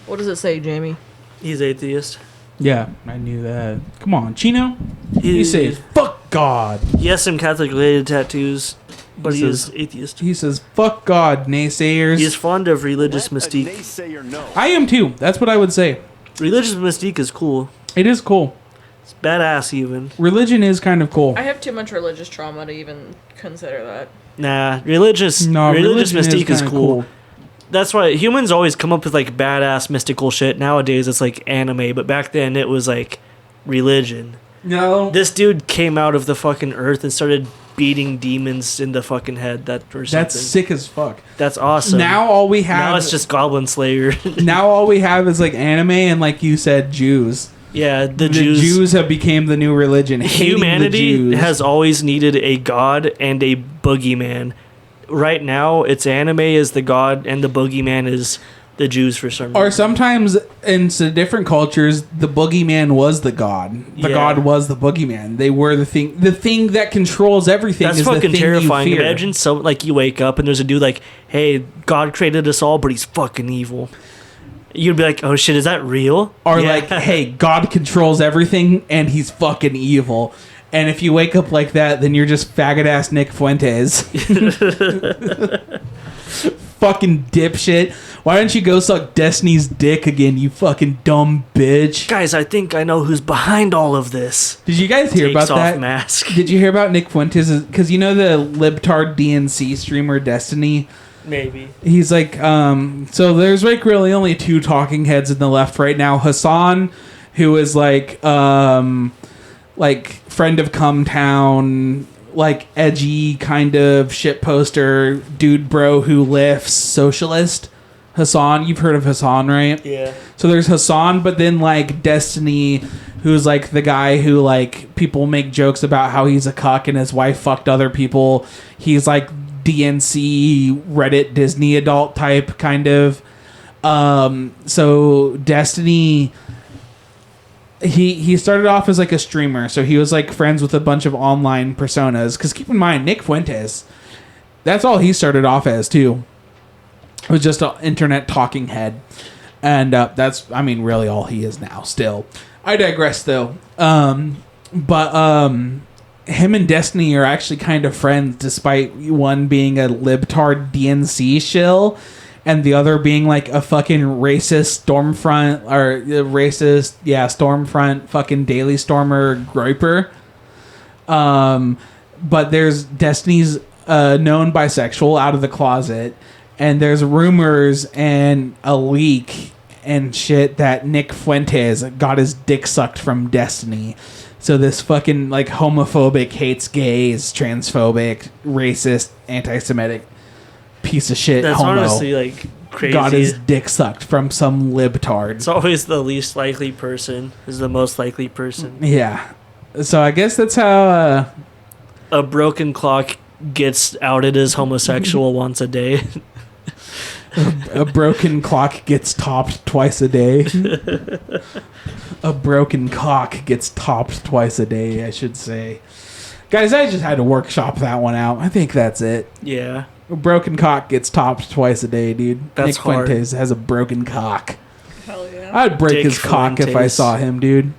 What does it say, Jamie? He's atheist. Yeah, I knew that. Come on, Chino. He, He says, "Fuck God." he has some Catholic-related tattoos, but he is atheist. He says, "Fuck God, naysayers." He's fond of religious mystique. I am too. That's what I would say. Religious mystique is cool. It is cool. It's badass, even. Religion is kind of cool. I have too much religious trauma to even consider that. Nah, religious religion mystique is kinda cool. That's why humans always come up with like badass mystical shit. Nowadays it's like anime, but back then it was like religion. No, This dude came out of the fucking earth and started beating demons in the fucking head. that's sick as fuck. That's awesome. Now all we have Now it's just Goblin Slayer. now all we have is like anime and like you said, Jews. Yeah, the Jews. Jews. have became the new religion. Hating Humanity the Jews. has always needed a god and a boogeyman. Right now, it's anime is the god and the boogeyman is the Jews for some Or reason. sometimes in different cultures, the boogeyman was the god. The Yeah. god was the boogeyman. They were the thing. The thing that controls everything. That's is the fucking thing terrifying. You fear. Imagine like you wake up and there's a dude like, hey, God created us all, but he's fucking evil. You'd be like, oh shit, is that real? Or Yeah. like, hey, God controls everything and he's fucking evil. And if you wake up like that, then you're just faggot ass Nick Fuentes. Fucking dipshit. Why don't you go suck Destiny's dick again, you fucking dumb bitch? Guys, I think I know who's behind all of this. Did you guys hear Takes about off that? mask. Did you hear about Nick Fuentes? Because you know the libtard DNC streamer Destiny? Maybe. He's like, so there's like really only two talking heads in the left right now. Hassan, who is like friend of Cumtown, like edgy kind of shit poster dude bro who lifts socialist. Hassan, you've heard of Hassan, right? Yeah. So there's Hassan, but then like Destiny, who's like the guy who like people make jokes about how he's a cuck and his wife fucked other people. He's like DNC Reddit Disney adult type kind of. So Destiny, he started off as like a streamer, so he was like friends with a bunch of online personas. Because keep in mind, Nick Fuentes, that's all he started off as too. It was just an internet talking head, and that's really all he is now. Still, I digress though. But him and Destiny are actually kind of friends, despite one being a libtard DNC shill and the other being like a fucking racist Stormfront Stormfront fucking Daily Stormer groiper. But there's Destiny's known bisexual out of the closet, and there's rumors and a leak and shit that Nick Fuentes got his dick sucked from Destiny. So this fucking like homophobic, hates gays, transphobic, racist, anti-Semitic piece of shit That's homo honestly like crazy. got his dick sucked from some libtard. It's always the least likely person is the most likely person. Yeah. So I guess that's how A broken clock gets outed as homosexual once a day. a broken clock gets topped twice a day. A broken cock gets topped twice a day, I should say. Guys, I just had to workshop that one out. I think that's it. Yeah. A broken cock gets topped twice a day, dude. That's Nick hard. Fuentes has a broken cock. Hell yeah. I'd break Dick his cock if I Fuentes. saw him, dude.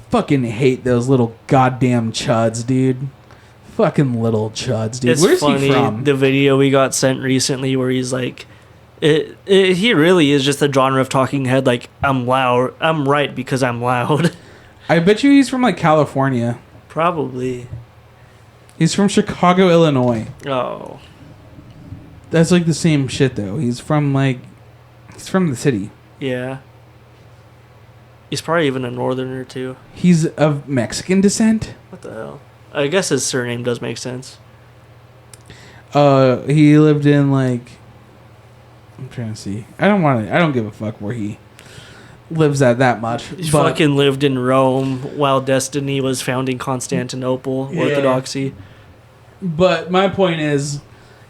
Fucking hate those little goddamn chuds, dude. Fucking little chuds, dude. It's Where's funny, he from? the video we got sent recently where he's like, he really is just the genre of talking head. Like, I'm loud. I'm right because I'm loud. I bet you he's from like California. Probably. He's from Chicago, Illinois. Oh. That's like the same shit though. He's from the city. Yeah. He's probably even a northerner too. He's of Mexican descent. What the hell? I guess his surname does make sense. He lived in like, I'm trying to see. I don't give a fuck where he lives at that much. He But fucking lived in Rome while Destiny was founding Constantinople, Yeah. Orthodoxy. But my point is,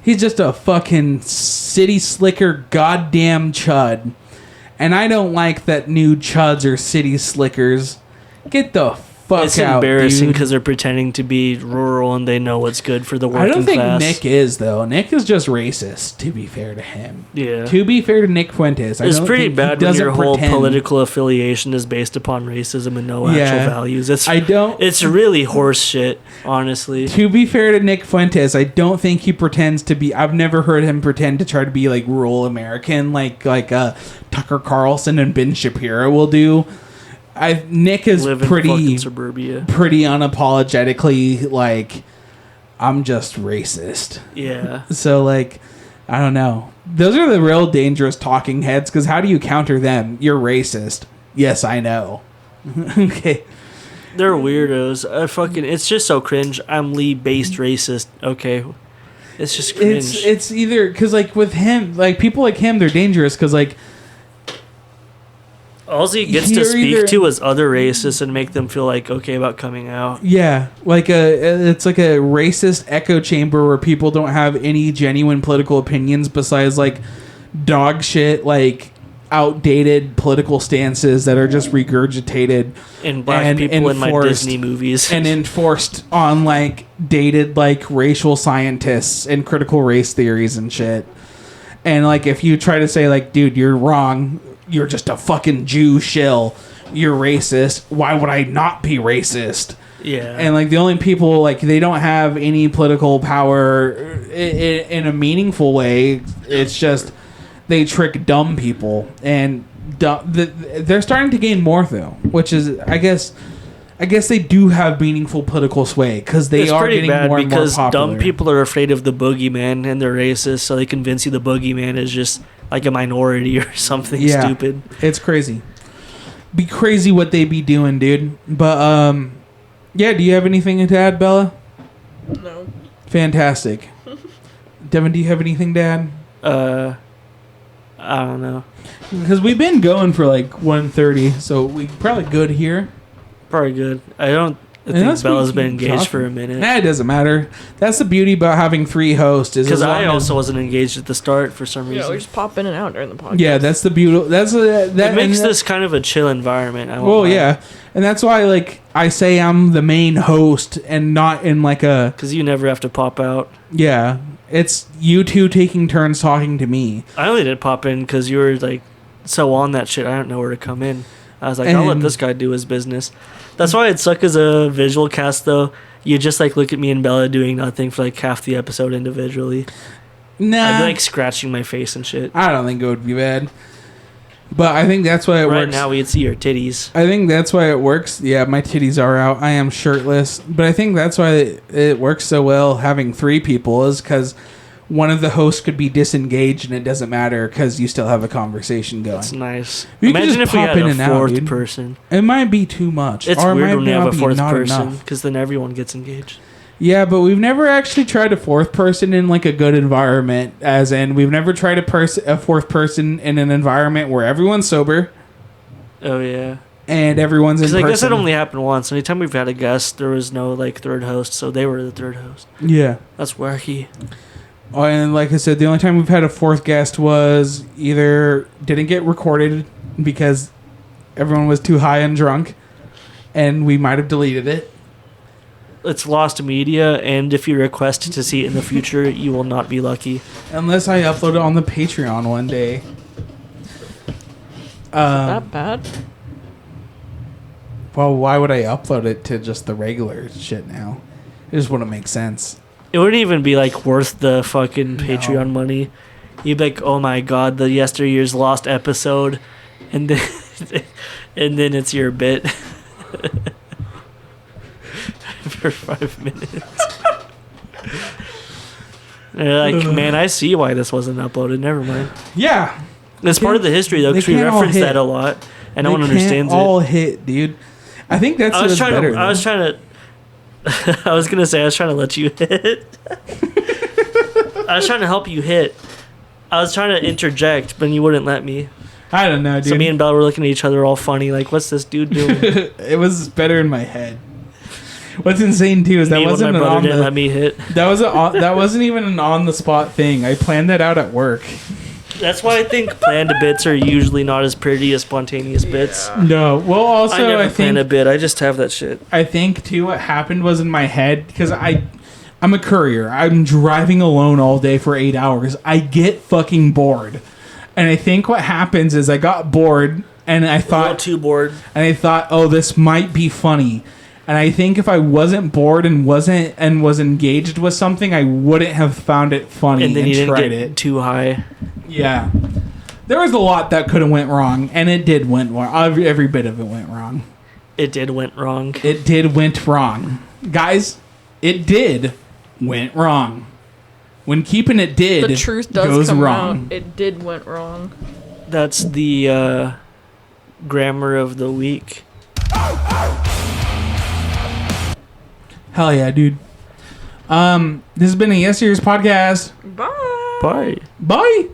he's just a fucking city slicker goddamn chud. And I don't like that new chuds are city slickers. Get the fuck It's out, embarrassing dude. because they're pretending to be rural and they know what's good for the working I don't think class. Nick is, though. Nick is just racist, to be fair to him. Yeah. To be fair to Nick Fuentes, I It's don't pretty think he bad when doesn't your whole pretend. political affiliation is based upon racism and no Yeah. actual values. It's really horse shit, honestly. To be fair to Nick Fuentes, I don't think he pretends to be. I've never heard him pretend to try to be like rural American, like Tucker Carlson and Ben Shapiro will do. Nick is Live in pretty fucking suburbia. pretty unapologetically like, I'm just racist. Yeah. So like, I don't know. Those are the real dangerous talking heads, because how do you counter them? You're racist. Yes, I know. Okay. They're weirdos. It's just so cringe. I'm Lee-based racist. Okay. It's just cringe. It's either because like with him, like people like him, they're dangerous because like All he gets You're to speak either- to is other racists and make them feel like okay about coming out. yeah, like it's like a racist echo chamber where people don't have any genuine political opinions besides like dog shit like outdated political stances that are just regurgitated And black and people in my enforced- Disney movies. and enforced on like dated like racial scientists and critical race theories and shit. And like if you try to say like, dude, you're wrong, you're just a fucking Jew shill, you're racist, why would I not be racist? Yeah. And like the only people like they don't have any political power in a meaningful way. It's just they trick dumb people, and they're starting to gain more though, which is I guess they do have meaningful political sway because they it's are pretty getting bad more and more because popular. dumb people are afraid of the boogeyman and they're racist, so they convince you the boogeyman is just like a minority or something stupid. It's crazy. Be crazy what they be doing, dude. But yeah. Do you have anything to add, Bella? No. Fantastic. Devin, do you have anything to add? I don't know. Because we've been going for like 1:30, so we probably good here. Probably good. I Unless think we Bella's keep been engaged talking. for a minute. Nah, it doesn't matter. That's the beauty about having 3 hosts. Is Because as long I as- also wasn't engaged at the start for some Yeah, reason. we just pop in and out during the podcast. Yeah, that's the beauty. That It makes and this kind of a chill environment. I won't Well, lie. yeah, and that's why like I say I'm the main host and not in like a Because you never have to pop out. yeah. It's you two taking turns talking to me. I only did pop in because you were like so on that shit. I don't know where to come in. I was like, I'll let And- this guy do his business. That's why it'd suck as a visual cast, though. You just like look at me and Bella doing nothing for like half the episode individually. Nah, I'd be like scratching my face and shit. I don't think it would be bad. But I think that's why it Right works. now, we'd see your titties. I think that's why it works. Yeah, my titties are out. I am shirtless. But I think that's why it works so well having 3 people is because one of the hosts could be disengaged and it doesn't matter because you still have a conversation going. That's nice. You can Imagine just if we pop had in a and out, fourth dude. person. It might be too much. It's or it weird might when you have a not be fourth not person enough. because then everyone gets engaged. Yeah, but we've never actually tried a 4th person in like a good environment. As in, we've never tried a 4th person in an environment where everyone's sober Oh, yeah. and everyone's in Because person. I guess it only happened once. Anytime we've had a guest, there was no like third host, so they were the third host. Yeah. That's wacky. Oh, and like I said, the only time we've had a 4th guest was either didn't get recorded because everyone was too high and drunk, and we might have deleted it. It's lost media, and if you request to see it in the future, you will not be lucky. Unless I upload it on the Patreon one day. That bad? Well, why would I upload it to just the regular shit now? It just wouldn't make sense. It wouldn't even be like worth the fucking Patreon money. You'd be like, oh my god, the Yesteryears lost episode, and then and then it's your bit for 5 minutes. They're like, man, I see why this wasn't uploaded. Never mind. Yeah. It's part of the history though, because we can't all reference hit. that a lot, and no They one can't understands all it. hit, dude. I think that's I was what's trying better. to. I was trying to. I was gonna say I was trying to let you hit. I was trying to help you hit. I was trying to interject, but you wouldn't let me. I don't know, dude. So me and Belle were looking at each other all funny, like, "What's this dude doing?" It was better in my head. What's insane too is that Me when wasn't my an brother on didn't the, let me hit. that wasn't even an on the spot thing. I planned that out at work. That's why I think planned bits are usually not as pretty as spontaneous bits. No, well, also I never I plan a think bit. I just have that shit. I think too what happened was in my head because I'm a courier. I'm driving alone all day for 8 hours. I get fucking bored, and I think what happens is I got bored and I Not thought too bored. oh, this might be funny. And I think if I wasn't bored and was engaged with something, I wouldn't have found it funny And then you didn't tried get it. too high. Yeah. There was a lot that could have went wrong, and it did went wrong. Every bit of it went wrong. It did went wrong. It did went wrong. Guys, it did went wrong. When keeping it did The truth does goes come wrong. out. It did went wrong. That's the grammar of the week. Hell yeah, dude. This has been a Yesteryears podcast. Bye. Bye. Bye.